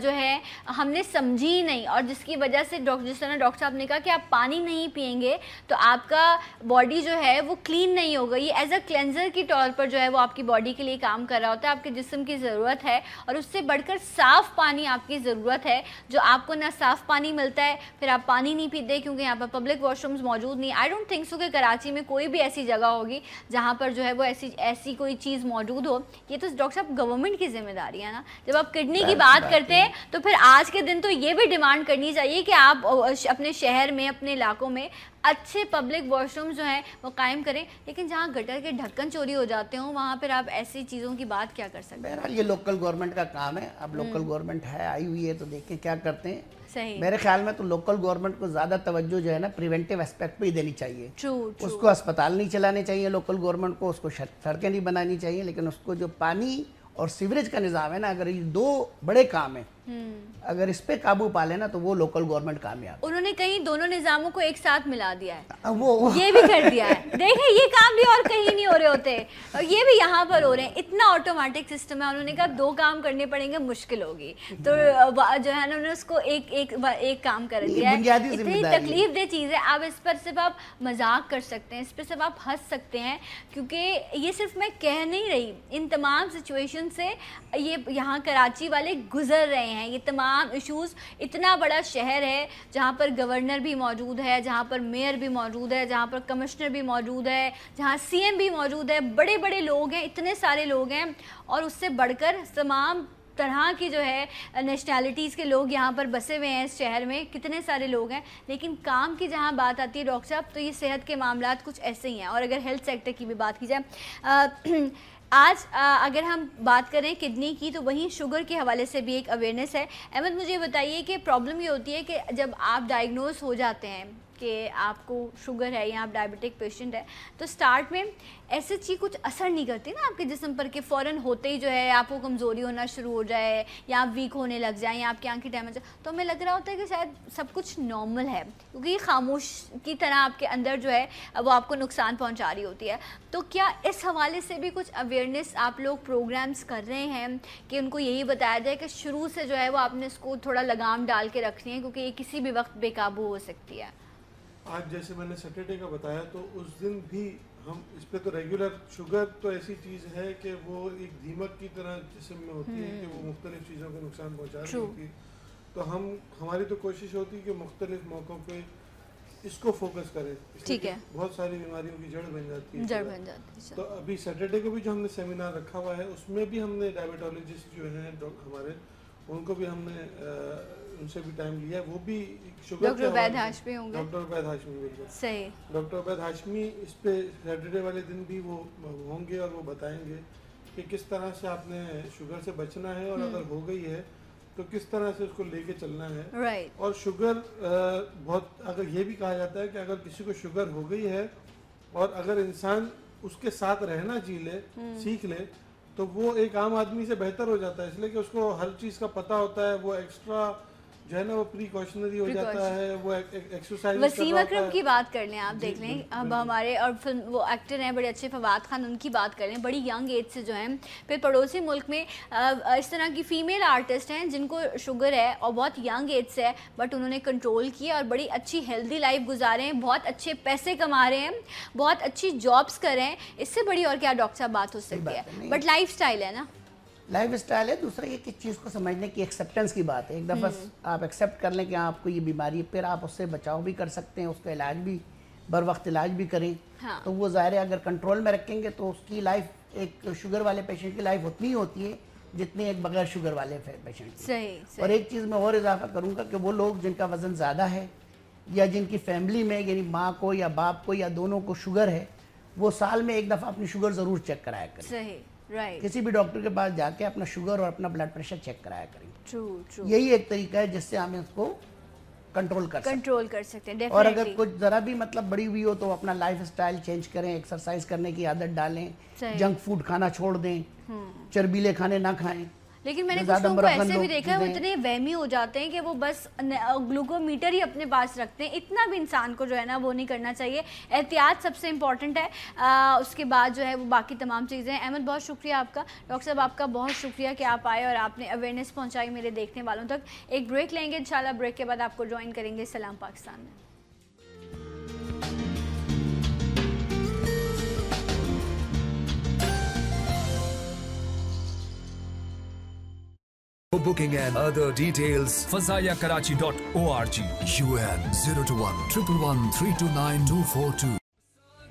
جو ہے ہم نے سمجھی ہی نہیں، اور جس کی وجہ سے جس طرح ڈاکٹر صاحب نے کہا کہ آپ پانی نہیں پئیں گے تو آپ کا باڈی جو ہے وہ کلین نہیں ہوگا. یہ ایز اے کلینزر کی طور پر جو ہے وہ آپ کی باڈی کے لیے کام کر رہا ہوتا ہے. آپ کے جسم کی ضرورت ہے، اور اس سے بڑھ کر صاف پانی آپ کی ضرورت ہے، جو آپ کو نہ صاف پانی ملتا ہے، پھر آپ پانی نہیں پیتے کیونکہ یہاں پر پبلک واش رومز موجود نہیں. آئی ڈونٹ تھنک سو کہ کراچی میں کوئی بھی ایسی جگہ ہوگی جہاں پر جو ہے وہ ایسی کوئی چیز موجود ہو. یہ تو ڈاکٹر صاحب گورنمنٹ کی ذمہ داری ہے نا. جب آپ کڈنی کی بات کرتے ہیں تو پھر آج کے دن تو یہ بھی ڈیمانڈ کرنی چاہیے کہ آپ اپنے شہر میں، اپنے علاقوں میں اچھے پبلک واش روم جو ہیں وہ قائم کریں. لیکن جہاں گٹر کے ڈھکن چوری ہو جاتے ہوں وہاں پھر آپ ایسی چیزوں کی بات کیا کر سکتے ہیں؟ بہرحال یہ لوکل گورنمنٹ کا کام ہے. اب لوکل گورنمنٹ ہے، آئی ہوئی ہے، تو دیکھیں کیا کرتے ہیں. صحیح. میرے خیال میں تو لوکل گورنمنٹ کو زیادہ توجہ جو ہے نا پریونٹیو اسپیکٹ پہ ہی دینی چاہیے. اس کو اسپتال نہیں چلانے چاہیے لوکل گورنمنٹ کو، اس کو سڑکیں نہیں بنانی چاہیے، لیکن اس کو جو پانی اور سیوریج کا نظام ہے نا، اگر یہ 2 بڑے کام ہیں اگر اس پہ قابو پا لینا تو وہ لوکل گورنمنٹ کامیاب. انہوں نے کہیں دونوں نظاموں کو ایک ساتھ ملا دیا ہے, وہ یہ بھی کر دیا ہے. دیکھیں یہ کام بھی اور کہیں نہیں ہو رہے ہوتے, اور یہ بھی یہاں پر ہو رہے ہیں. اتنا آٹومیٹک سسٹم ہے, انہوں نے کہا 2 کام کرنے پڑیں گے, مشکل ہوگی, تو جو ہے نا انہوں نے اس کو ایک کام کر دیا ہے. اتنی تکلیف دہ چیز ہے, آپ اس پر صرف آپ مذاق کر سکتے ہیں, اس پہ صرف آپ ہنس سکتے ہیں, کیونکہ یہ صرف میں کہہ نہیں رہی, ان تمام سچویشن سے یہ یہاں کراچی والے گزر رہے ہیں. یہ تمام ایشوز, اتنا بڑا شہر ہے جہاں پر گورنر بھی موجود ہے, جہاں پر میئر بھی موجود ہے, جہاں پر کمشنر بھی موجود ہے, جہاں سی ایم بھی موجود ہے, بڑے بڑے لوگ ہیں, اتنے سارے لوگ ہیں, اور اس سے بڑھ کر تمام طرح کی جو ہے نیشنلٹیز کے لوگ یہاں پر بسے ہوئے ہیں اس شہر میں, کتنے سارے لوگ ہیں. لیکن کام کی جہاں بات آتی ہے ڈاکٹر صاحب, تو یہ صحت کے معاملات کچھ ایسے ہی ہیں. اور اگر ہیلتھ سیکٹر کی بھی بات کی جائے, آج اگر ہم بات کریں کڈنی کی, تو وہیں شوگر کے حوالے سے بھی ایک اویئرنیس ہے. احمد مجھے بتائیے کہ پرابلم یہ ہوتی ہے کہ جب آپ ڈائگنوز ہو جاتے ہیں کہ آپ کو شوگر ہے یا آپ ڈائبٹک پیشنٹ ہے, تو سٹارٹ میں ایسے چیز کچھ اثر نہیں کرتی نا آپ کے جسم پر کہ فوراً ہوتے ہی جو ہے آپ کو کمزوری ہونا شروع ہو جائے, یا آپ ویک ہونے لگ جائیں, یا آپ کی آنکھیں ڈیمیج ہو, تو ہمیں لگ رہا ہوتا ہے کہ شاید سب کچھ نارمل ہے, کیونکہ یہ خاموش کی طرح آپ کے اندر جو ہے وہ آپ کو نقصان پہنچا رہی ہوتی ہے. تو کیا اس حوالے سے بھی کچھ اویئرنیس آپ لوگ پروگرامز کر رہے ہیں کہ ان کو یہی بتایا جائے کہ شروع سے جو ہے وہ آپ نے اس کو تھوڑا لگام ڈال کے رکھنی ہے, کیونکہ یہ کسی بھی وقت بے قابو ہو سکتی ہے؟ آج جیسے میں نے سیٹرڈے کا بتایا, تو اس دن بھی ہم اس پہ تو ریگولر, شوگر تو ایسی چیز ہے کہ وہ ایک دیمک کی طرح جسم میں ہوتی ہے کہ وہ مختلف چیزوں کو نقصان پہنچا رہی ہوتی ہے. تو ہماری تو کوشش ہوتی ہے کہ مختلف موقعوں پہ اس کو فوکس کریں. ٹھیک ہے, بہت ساری بیماریوں کی جڑ بن جاتی ہے. جڑ بن جاتی ہے. تو ابھی سیٹرڈے کو بھی جو ہم نے سیمینار رکھا ہوا ہے, اس میں بھی ہم نے ڈائبٹالوجسٹ جو ہیں ہمارے, ان کو بھی ہم نے ان سے بھی ٹائم لیا ہے. وہ بھی شوگر, ڈاکٹر عبید ہاشمی ہوں گے. ڈاکٹر عبید ہاشمی بالکل صحیح, ڈاکٹر عبید ہاشمی اس پہ سیٹرڈے والے دن بھی وہ ہوں گے, اور وہ بتائیں گے کہ کس طرح سے آپ نے شوگر سے بچنا ہے, اور اگر ہو گئی ہے تو کس طرح سے اس کو لے کے چلنا ہے. رائٹ. اور شوگر بہت, اگر یہ بھی کہا جاتا ہے کہ اگر کسی کو شوگر ہو گئی ہے اور اگر انسان اس کے ساتھ رہنا جی لے, سیکھ لے, تو وہ ایک عام آدمی سے بہتر ہو جاتا ہے, اس لیے کہ اس کو ہر چیز کا پتہ ہوتا ہے. وہ ایکسٹرا جو ہے نا وہ پریکاشنری ہو جاتا ہے, وہ ایکسرسائز. وسیم اکرم کی بات کر لیں آپ, دیکھ لیں اب ہمارے, اور وہ ایکٹر ہیں بڑے اچھے, فواد خان, ان کی بات کر لیں, بڑی ینگ ایج سے جو ہیں. پھر پڑوسی ملک میں اس طرح کی فیمیل آرٹسٹ ہیں جن کو شوگر ہے اور بہت ینگ ایج سے ہے, بٹ انہوں نے کنٹرول کیا اور بڑی اچھی ہیلدی لائف گزارے ہیں, بہت اچھے پیسے کما رہے ہیں, بہت اچھی جابس کر رہے ہیں. اس سے بڑی اور کیا ڈاکٹر صاحب بات ہو سکتی ہے؟ بٹ لائف اسٹائل ہے نا, لائف اسٹائل ہے. دوسرا یہ کس چیز کو سمجھنے کی ایکسیپٹنس کی بات ہے. ایک دفعہ آپ ایکسیپٹ کر لیں کہ آپ کو یہ بیماری ہے, پھر آپ اس سے بچاؤ بھی کر سکتے ہیں, اس کا علاج بھی بر وقت علاج بھی کریں. تو وہ ظاہر ہے اگر کنٹرول میں رکھیں گے تو اس کی لائف, ایک شوگر والے پیشنٹ کی لائف اتنی ہی ہوتی ہے جتنی ایک بغیر شوگر والے پیشنٹ کی. صحیح. اور ایک چیز میں اور اضافہ کروں گا کہ وہ لوگ جن کا وزن زیادہ ہے, یا جن کی فیملی میں یعنی ماں کو یا باپ کو یا دونوں کو شوگر ہے, وہ سال میں ایک دفعہ اپنی شوگر ضرور چیک کرایا کریں. صحیح, رائٹ. کسی بھی ڈاکٹر کے پاس جا کے اپنا شوگر اور اپنا بلڈ پریشر چیک کرایا کریں. True, true. یہی ایک طریقہ ہے جس سے ہم اس کو کنٹرول کر سکتے ہیں. اور اگر کچھ ذرا بھی مطلب بڑی ہوئی ہو تو اپنا لائف اسٹائل چینج کریں, ایکسرسائز کرنے کی عادت ڈالیں, جنک فوڈ کھانا چھوڑ دیں, چربیلے کھانے نہ کھائیں. لیکن میں نے کچھ لوگوں کو ایسے بھی دیکھا ہے وہ اتنے وہمی ہو جاتے ہیں کہ وہ بس گلوکو میٹر ہی اپنے پاس رکھتے ہیں. اتنا بھی انسان کو جو ہے نا وہ نہیں کرنا چاہیے. احتیاط سب سے امپورٹنٹ ہے, اس کے بعد جو ہے وہ باقی تمام چیزیں. احمد بہت شکریہ آپ کا, ڈاکٹر صاحب آپ کا بہت شکریہ کہ آپ آئے اور آپ نے اویئرنیس پہنچائی میرے دیکھنے والوں تک. ایک بریک لیں گے انشاءاللہ, بریک کے بعد آپ کو جوائن کریں گے سلام پاکستان میں. For booking and other details, FazaiyaKarachi.org. UN 021 111 329 242.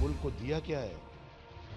ملک کو دیا کیا ہے؟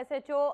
SHO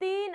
3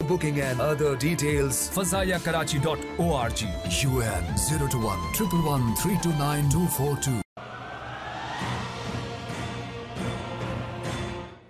Booking and other details, fazayakarachi.org. UN 021 111 329 242.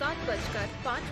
7:05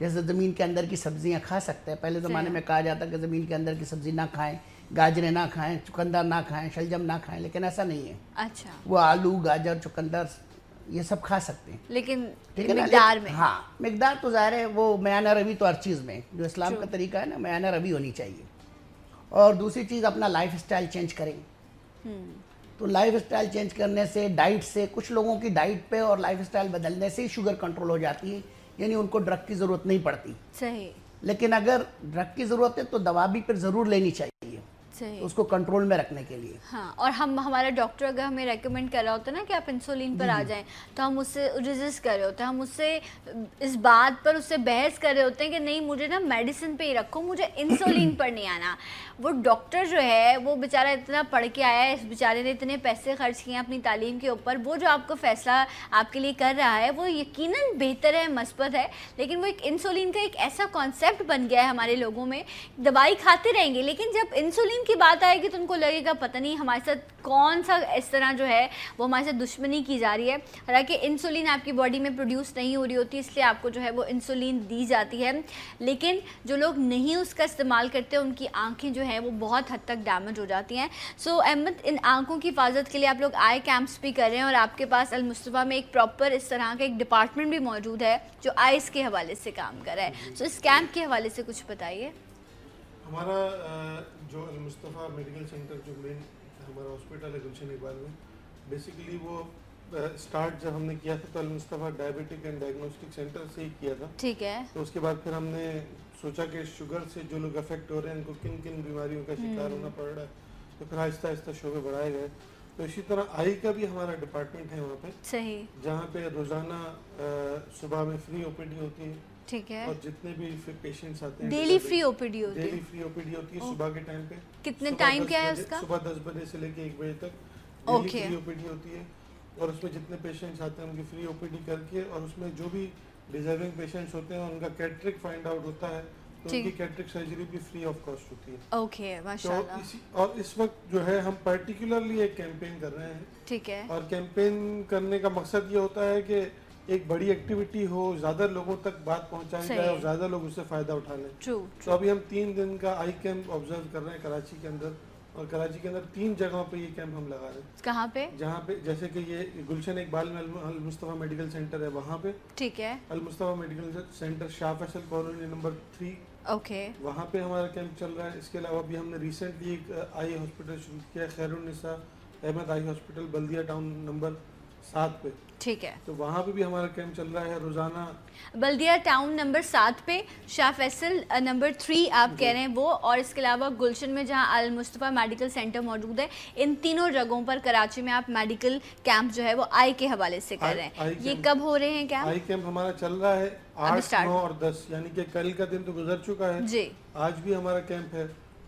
جیسے زمین کے اندر کی سبزیاں کھا سکتے ہیں. پہلے زمانے میں کہا جاتا کہ زمین کے اندر کی سبزی نہ کھائیں, گاجریں نہ کھائیں, چقندر نہ کھائیں, شلجم نہ کھائیں, لیکن ایسا نہیں ہے. اچھا, وہ آلو, گاجر, چقندر یہ سب کھا سکتے ہیں, لیکن مقدار میں. ہاں, مقدار تو ظاہر ہے وہ میانہ روی تو ہر چیز میں, جو اسلام کا طریقہ ہے نا, میانہ روی ہونی چاہیے. اور دوسری چیز اپنا لائف اسٹائل چینج کریں. تو لائف اسٹائل چینج کرنے سے, ڈائٹ سے, کچھ لوگوں کی ڈائٹ پہ اور لائف اسٹائل بدلنے سے ہی شوگر کنٹرول ہو جاتی ہے, یعنی ان کو ڈرگ کی ضرورت نہیں پڑتی. صحیح. لیکن اگر ڈرگ کی ضرورت ہے تو دوا بھی پھر ضرور لینی چاہیے اس کو کنٹرول میں رکھنے کے لیے. ہاں, اور ہمارا ڈاکٹر اگر ہمیں ریکمینڈ کر رہا ہوتا ہے نا کہ آپ انسولین پر آ جائیں, تو ہم اس سے ریزسٹ کر رہے ہوتے ہیں, ہم اس سے اس بات پر اس سے بحث کر رہے ہوتے ہیں کہ نہیں مجھے نا میڈیسن پہ ہی رکھو, مجھے انسولین پر نہیں آنا. وہ ڈاکٹر جو ہے وہ بیچارہ اتنا پڑھ کے آیا ہے, اس بیچارے نے اتنے پیسے خرچ کیے ہیں اپنی تعلیم کے اوپر, وہ جو آپ کو فیصلہ آپ کے لیے کر رہا ہے وہ یقیناً بہتر ہے, مثبت ہے, لیکن وہ ایک انسولین کا ایک ایسا کانسیپٹ بن گیا ہے ہمارے لوگوں میں, دوائی کھاتے رہیں گے لیکن جب انسولین کی بات آئے گی تو ان کو لگے گا پتہ نہیں ہمارے ساتھ کون سا اس طرح جو ہے وہ ہمارے ساتھ دشمنی کی جا رہی ہے. حالانکہ انسولین آپ کی باڈی میں پروڈیوس نہیں ہو رہی ہوتی, اس لیے آپ کو جو ہے وہ انسولین دی جاتی ہے, لیکن جو لوگ نہیں اس کا استعمال کرتے ان کی آنکھیں جو ہیں وہ بہت حد تک ڈیمیج ہو جاتی ہیں. سو احمد, ان آنکھوں کی حفاظت کے لیے آپ لوگ آئی کیمپس بھی کر رہے ہیں, اور آپ کے پاس المصطفیٰ میں ایک پراپر اس طرح کا ایک ڈپارٹمنٹ بھی موجود ہے جو آئیز کے حوالے سے کام کر رہا ہے. سو اس کیمپ کے حوالے سے کچھ بتائیے. ہمارا جو المصطفیٰ میڈیکل سینٹر جو مین ہمارا ہاسپٹل ہے گلشن اقبال میں, بیسیکلی وہ اسٹارٹ جب ہم نے کیا تھا تو المصطفیٰ ڈائبٹک اینڈ ڈائگنوسٹک سینٹر سے ہی کیا تھا. ٹھیک ہے. تو اس کے بعد پھر ہم نے سوچا کہ شوگر سے جو لوگ افیکٹ ہو رہے ہیں ان کو کن کن بیماریوں کا شکار ہونا پڑ رہا ہے, تو پھر آہستہ آہستہ شعبے بڑھائے گئے. تو اسی طرح آئی کا بھی ہمارا ڈپارٹمنٹ ہے وہاں پہ, صحیح, جہاں پہ روزانہ صبح میں فری او پی ڈی ہوتی ہے. ٹھیک ہے. اور جتنے بھی پیشنٹس آتے ہیں ڈیلی فری او پی ڈی ہوتی ہے. ڈیلی فری او پی ڈی ہوتی ہے صبح کے ٹائم پہ. کتنے ٹائم کیا ہے اس کا؟ صبح 10 بجے سے لے کے 1 بجے تک ڈیلی فری او پی ڈی ہوتی ہے, اور اس میں جتنے پیشنٹس آتے ہیں ان کی فری او پی ڈی کر کے, اور اس میں جو بھی ڈیزرونگ پیشنٹس ہوتے ہیں ان کا کیٹرک فائنڈ آؤٹ ہوتا ہے تو ان کی کیٹرک سرجری بھی فری آف کاسٹ ہوتی ہے. اوکے, ماشاءاللہ. اور اس وقت جو ہے ہم پرٹیکولرلی ایک کیمپین کر رہے ہیں. ٹھیک ہے. اور کیمپین کرنے کا مقصد یہ ہوتا ہے کہ ایک بڑی ایکٹیویٹی ہو, زیادہ لوگوں تک بات پہنچائی جائے اور زیادہ لوگ اس سے فائدہ اٹھا لیں. تو ابھی ہم 3 دن کا آئی کیمپ آبزرو کر رہے ہیں کراچی کے اندر, اور کراچی کے اندر 3 جگہوں پہ یہ کیمپ ہم لگا رہے ہیں. کہاں پہ؟ جہاں پہ جیسے کہ یہ گلشن اقبال میں المصطفیٰ میڈیکل سینٹر ہے وہاں پہ. ٹھیک ہے. المصطفیٰ میڈیکل سینٹر شاہ فیصل کالونی نمبر 3, اوکے, وہاں پہ ہمارا کیمپ چل رہا ہے. اس کے علاوہ بھی ہم نے ریسنٹلی ایک آئی ہاسپٹل شروع کیا, خیر النساء احمد آئی ہاسپٹل بلدیہ ٹاؤن نمبر 7 پہ. ٹھیک ہے. تو وہاں پہ بھی ہمارا کیمپ چل رہا ہے روزانہ. بلدیہ ٹاؤن نمبر 7 پہ, شاہ فیصل نمبر 3 آپ کہہ رہے ہیں وہ, اور اس کے علاوہ گلشن میں جہاں المصطفیٰ میڈیکل سینٹر موجود ہے, ان تینوں جگہوں پر کراچی میں آپ میڈیکل کیمپ جو ہے وہ آئی کے حوالے سے کر رہے ہیں. یہ کب ہو رہے ہیں کیمپ؟ آئی کیمپ ہمارا چل رہا ہے 8, 9 اور 10, یعنی کہ کل کا دن تو گزر چکا ہے جی, آج بھی ہمارا کیمپ ہے,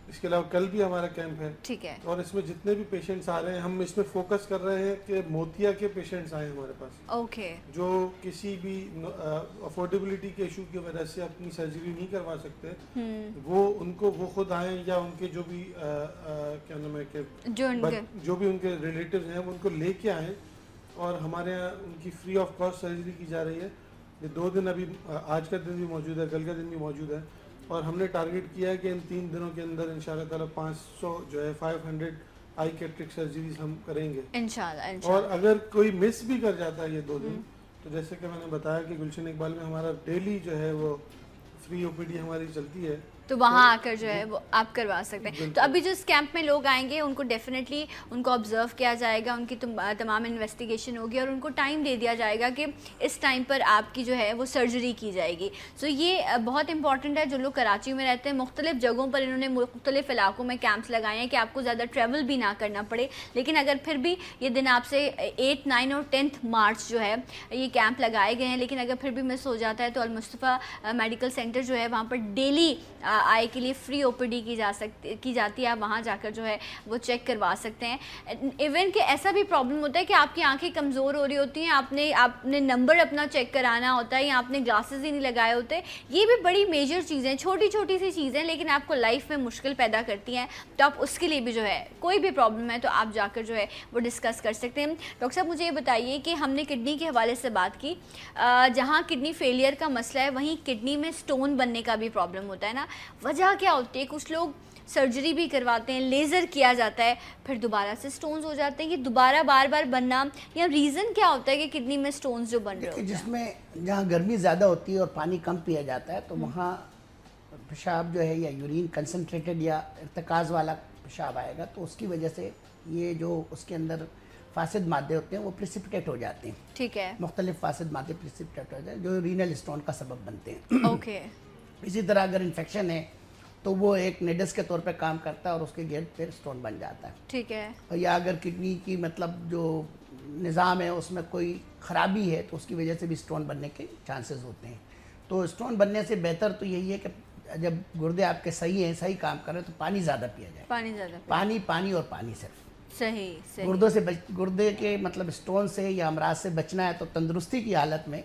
اس کے علاوہ کل بھی ہمارا کیمپ ہے. ٹھیک ہے. اور اس میں جتنے بھی پیشنٹس آ رہے ہیں ہم اس میں فوکس کر رہے ہیں کہ موتیا کے پیشنٹس آئے ہمارے پاس. اوکے. جو کسی بھی افورڈیبلٹی کے ایشو کی وجہ سے اپنی سرجری نہیں کروا سکتے, وہ خود آئیں, یا ان کے جو بھی کیا نام ہے کہ جو بھی ان کے ریلیٹیوز ہیں وہ ان کو لے کے آئیں, اور ہمارے یہاں ان کی فری آف کاسٹ سرجری کی جا رہی ہے. یہ 2 دن ابھی, آج کا دن بھی موجود ہے, کل کا دن بھی موجود ہے, اور ہم نے ٹارگیٹ کیا ہے کہ ان 3 دنوں کے اندر انشاءاللہ تعالیٰ 500 جو ہے 500 آئی کیٹرک سرجریز ہم کریں گے انشاءاللہ. اور اگر کوئی مس بھی کر جاتا ہے یہ 2 دن, تو جیسے کہ میں نے بتایا کہ گلشن اقبال میں ہمارا ڈیلی جو ہے وہ فری او پی ڈی ہماری چلتی ہے, تو وہاں آ کر جو ہے وہ آپ کروا سکتے ہیں. تو ابھی جو اس کیمپ میں لوگ آئیں گے ان کو ڈیفینیٹلی ان کو آبزرو کیا جائے گا, ان کی تمام انویسٹیگیشن ہوگی, اور ان کو ٹائم دے دیا جائے گا کہ اس ٹائم پر آپ کی جو ہے وہ سرجری کی جائے گی. سو یہ بہت امپورٹنٹ ہے. جو لوگ کراچی میں رہتے ہیں, مختلف جگہوں پر انہوں نے مختلف علاقوں میں کیمپس لگائے ہیں کہ آپ کو زیادہ ٹریول بھی نہ کرنا پڑے. لیکن اگر پھر بھی یہ دن آپ سے 8, 9 اور 10 مارچ جو ہے یہ کیمپ لگائے گئے ہیں, لیکن اگر پھر بھی مس ہو جاتا ہے تو المصطفیٰ میڈیکل سینٹر جو ہے وہاں پر ڈیلی آئی کے لیے فری OPD کی جاتی ہے, آپ وہاں جا کر جو ہے وہ چیک کروا سکتے ہیں. ایون کہ ایسا بھی پرابلم ہوتا ہے کہ آپ کی آنکھیں کمزور ہو رہی ہوتی ہیں, آپ نے نمبر اپنا چیک کرانا ہوتا ہے یا آپ نے گلاسز ہی نہیں لگائے ہوتے. یہ بھی بڑی میجر چیزیں, چھوٹی چھوٹی سی چیزیں لیکن آپ کو لائف میں مشکل پیدا کرتی ہیں, تو آپ اس کے لیے بھی جو ہے کوئی بھی پرابلم ہے تو آپ جا کر جو ہے وہ ڈسکس کر سکتے ہیں. ڈاکٹر صاحب مجھے یہ بتائیے کہ ہم نے کڈنی کے حوالے سے بات کی, جہاں کڈنی فیلئر کا مسئلہ ہے وہیں کڈنی میں سٹون بننے کا بھی پرابلم ہوتا ہے نا, وجہ کیا ہوتی ہے؟ کچھ لوگ سرجری بھی کرواتے ہیں, لیزر کیا جاتا ہے, پھر دوبارہ سے سٹونز ہو جاتے ہیں, یہ دوبارہ بار بار بننا, یا ریزن کیا ہوتا ہے کہ کڈنی میں سٹونز جو بن رہے ہوتے ہیں؟ جس میں جہاں گرمی زیادہ ہوتی ہے اور پانی کم پیا جاتا ہے تو وہاں پیشاب جو ہے یا یورین کنسنٹریٹڈ یا ارتکاز والا پیشاب آئے گا, تو اس کی وجہ سے یہ جو اس کے اندر فاسد مادے ہوتے ہیں وہ پریسپیٹیٹ ہو جاتے ہیں. ٹھیک ہے, مختلف فاسد مادے پریسپیٹیٹ ہو جاتے ہیں جو رینل اسٹون کا سبب بنتے ہیں. اوکے. اسی طرح اگر انفیکشن ہے تو وہ ایک نیڈس کے طور پہ کام کرتا ہے اور اس کے گرد پھر اسٹون بن جاتا ہے. ٹھیک ہے. یا اگر کڈنی کی مطلب جو نظام ہے اس میں کوئی خرابی ہے تو اس کی وجہ سے بھی اسٹون بننے کے چانسز ہوتے ہیں. تو اسٹون بننے سے بہتر تو یہی ہے کہ جب گردے آپ کے صحیح ہیں, صحیح کام کر رہے ہیں, تو پانی زیادہ پیا جائے. پانی اور پانی صرف. صحیح. گردے کے مطلب اسٹون سے یا امراض سے بچنا ہے تو تندرستی کی حالت میں,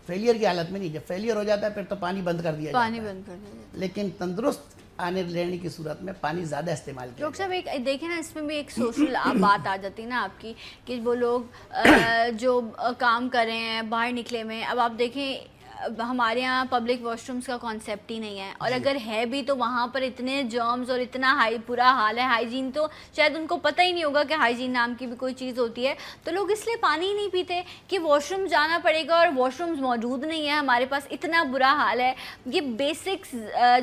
فیلئر کی حالت میں نہیں. جب فیلئر ہو جاتا ہے پھر تو پانی بند کر دیا جاتا ہے, لیکن تندرست آنے لینے کی صورت میں پانی زیادہ استعمال کیا. ڈاکٹر صاحب ایک دیکھیں نا, اس میں بھی ایک سوشل بات آ جاتی ہے نا آپ کی, کہ وہ لوگ جو کام کر رہے ہیں باہر نکلے میں, اب آپ دیکھیں ہمارے یہاں پبلک واش رومز کا کانسیپٹ ہی نہیں ہے, اور اگر ہے بھی تو وہاں پر اتنے جرمز اور اتنا برا حال ہے, ہائیجین تو شاید ان کو پتہ ہی نہیں ہوگا کہ ہائیجین نام کی بھی کوئی چیز ہوتی ہے. تو لوگ اس لیے پانی ہی نہیں پیتے کہ واش روم جانا پڑے گا اور واش رومز موجود نہیں ہے ہمارے پاس, اتنا برا حال ہے. یہ بیسکس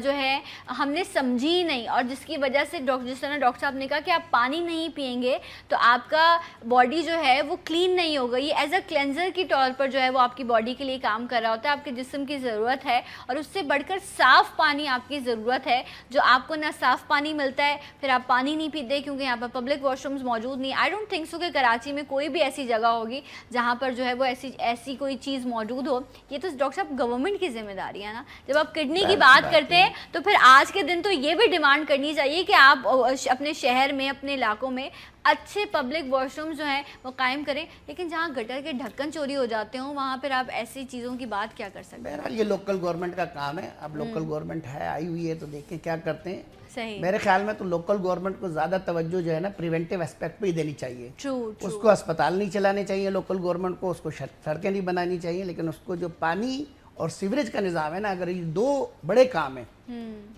جو ہے ہم نے سمجھی ہی نہیں, اور جس کی وجہ سے جس طرح ڈاکٹر صاحب نے کہا کہ آپ پانی نہیں پئیں گے تو آپ کا باڈی جو ہے وہ کلین نہیں ہوگا. یہ ایز اے کلینزر کی طور پر جو ہے وہ آپ کی باڈی کے لیے کام کر رہا ہوتا ہے, آپ کے جسم کی ضرورت ہے, اور اس سے بڑھ کر صاف پانی آپ کی ضرورت ہے, جو آپ کو نہ صاف پانی ملتا ہے, پھر آپ پانی نہیں پیتے کیونکہ یہاں پر پبلک واش رومز موجود نہیں. آئی ڈونٹ تھنک سو کہ کراچی میں کوئی بھی ایسی جگہ ہوگی جہاں پر جو ہے وہ ایسی کوئی چیز موجود ہو. یہ تو ڈاکٹر صاحب گورنمنٹ کی ذمہ داری ہے نا. جب آپ کڈنی کی بات کرتے ہیں تو پھر آج کے دن تو یہ بھی ڈیمانڈ کرنی چاہیے کہ آپ اپنے شہر میں, اپنے علاقوں میں اچھے پبلک واش روم جو ہیں وہ قائم کریں, لیکن جہاں گٹر کے ڈھکن چوری ہو جاتے ہوں وہاں پر آپ ایسی چیزوں کی بات کیا کر سکتے ہیں؟ بہرحال یہ لوکل گورنمنٹ کا کام ہے. اب لوکل گورنمنٹ ہے, آئی ہوئی ہے, تو دیکھیں کیا کرتے ہیں. صحیح. میرے خیال میں تو لوکل گورنمنٹ کو زیادہ توجہ جو ہے نا پریونٹیو اسپیکٹ پہ ہی دینی چاہیے. اس کو اسپتال نہیں چلانے چاہیے لوکل گورنمنٹ کو, اس کو سڑکیں نہیں بنانی چاہیے, لیکن اس کو جو پانی اور سیوریج کا نظام ہے نا, اگر یہ دو بڑے کام ہیں,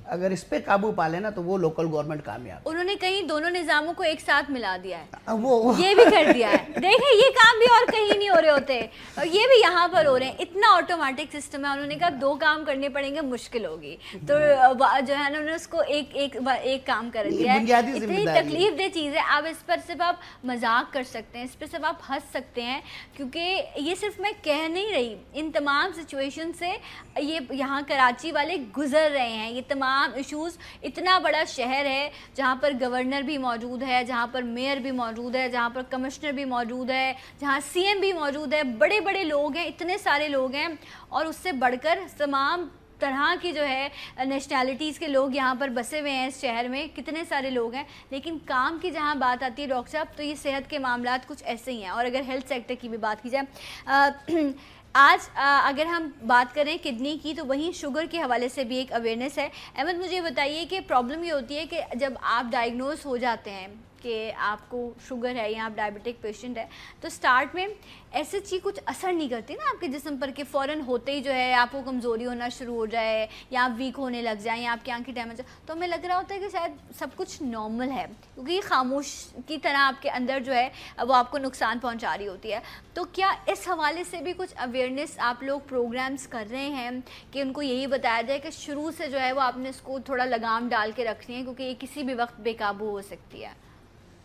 اگر اس پہ قابو پا لینا تو وہ لوکل گورنمنٹ کامیاب. انہوں نے کہیں دونوں نظاموں کو ایک ساتھ ملا دیا ہے, یہ بھی کر دیا ہے. دیکھیں یہ کام بھی اور کہیں نہیں ہو رہے ہوتے, اور یہ بھی یہاں پر ہو رہے ہیں. اتنا آٹومیٹک سسٹم ہے, انہوں نے کہا 2 کام کرنے پڑیں گے, مشکل ہوگی, تو جو ہے نا انہوں نے اس کو ایک کام کر دیا ہے. اتنی تکلیف دہ چیز ہے. اب اس پر صرف آپ مذاق کر سکتے ہیں, اس پہ صرف آپ ہنس سکتے ہیں, کیونکہ یہ صرف میں کہہ نہیں رہی, ان تمام سچویشن سے یہ یہاں کراچی والے گزر رہے ہیں. یہ تمام ایشوز, اتنا بڑا شہر ہے جہاں پر گورنر بھی موجود ہے, جہاں پر میئر بھی موجود ہے, جہاں پر کمشنر بھی موجود ہے, جہاں CM بھی موجود ہے, بڑے بڑے لوگ ہیں, اتنے سارے لوگ ہیں, اور اس سے بڑھ کر تمام طرح کی جو ہے نیشنلٹیز کے لوگ یہاں پر بسے ہوئے ہیں اس شہر میں, کتنے سارے لوگ ہیں. لیکن کام کی جہاں بات آتی ہے ڈاکٹر صاحب, تو یہ صحت کے معاملات کچھ ایسے ہی ہیں. اور اگر ہیلتھ سیکٹر کی بھی بات کی جائے, آج اگر ہم بات کریں کڈنی کی, تو وہیں شوگر کے حوالے سے بھی ایک اویئرنیس ہے. احمد مجھے بتائیے کہ پرابلم یہ ہوتی ہے کہ جب آپ ڈائگنوز ہو جاتے ہیں کہ آپ کو شوگر ہے یا آپ ڈائبٹک پیشنٹ ہے, تو سٹارٹ میں ایسے چیز کچھ اثر نہیں کرتی نا آپ کے جسم پر کہ فوراً ہوتے ہی جو ہے آپ کو کمزوری ہونا شروع ہو جائے, یا آپ ویک ہونے لگ جائیں, یا آپ کی آنکھیں ڈیمیج ہو, تو ہمیں لگ رہا ہوتا ہے کہ شاید سب کچھ نارمل ہے, کیونکہ یہ خاموش کی طرح آپ کے اندر جو ہے وہ آپ کو نقصان پہنچا رہی ہوتی ہے. تو کیا اس حوالے سے بھی کچھ اویئرنیس آپ لوگ پروگرامز کر رہے ہیں کہ ان کو یہی بتایا جائے کہ شروع سے جو ہے وہ آپ نے اس کو تھوڑا لگام ڈال کے رکھنی ہے, کیونکہ یہ کسی بھی وقت بے قابو ہو سکتی ہے؟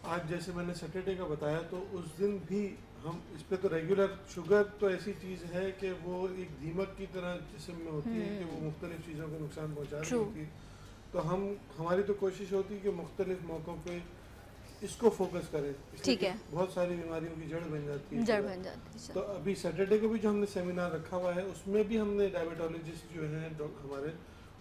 آج جیسے میں نے سیٹرڈے کا بتایا, تو اس دن بھی ہم اس پہ تو ریگولر, شوگر تو ایسی چیز ہے کہ وہ ایک دیمک کی طرح جسم میں ہوتی ہے کہ وہ مختلف چیزوں کو نقصان پہنچا رہی ہوتی ہے. تو ہماری تو کوشش ہوتی ہے کہ مختلف موقعوں پہ اس کو فوکس کریں. ٹھیک ہے. بہت ساری بیماریوں کی جڑ بن جاتی ہے. جڑ بن جاتی ہے. تو ابھی سیٹرڈے کو بھی جو ہم نے سیمینار رکھا ہوا ہے, اس میں بھی ہم نے ڈائبٹالوجسٹ جو ہیں ہمارے,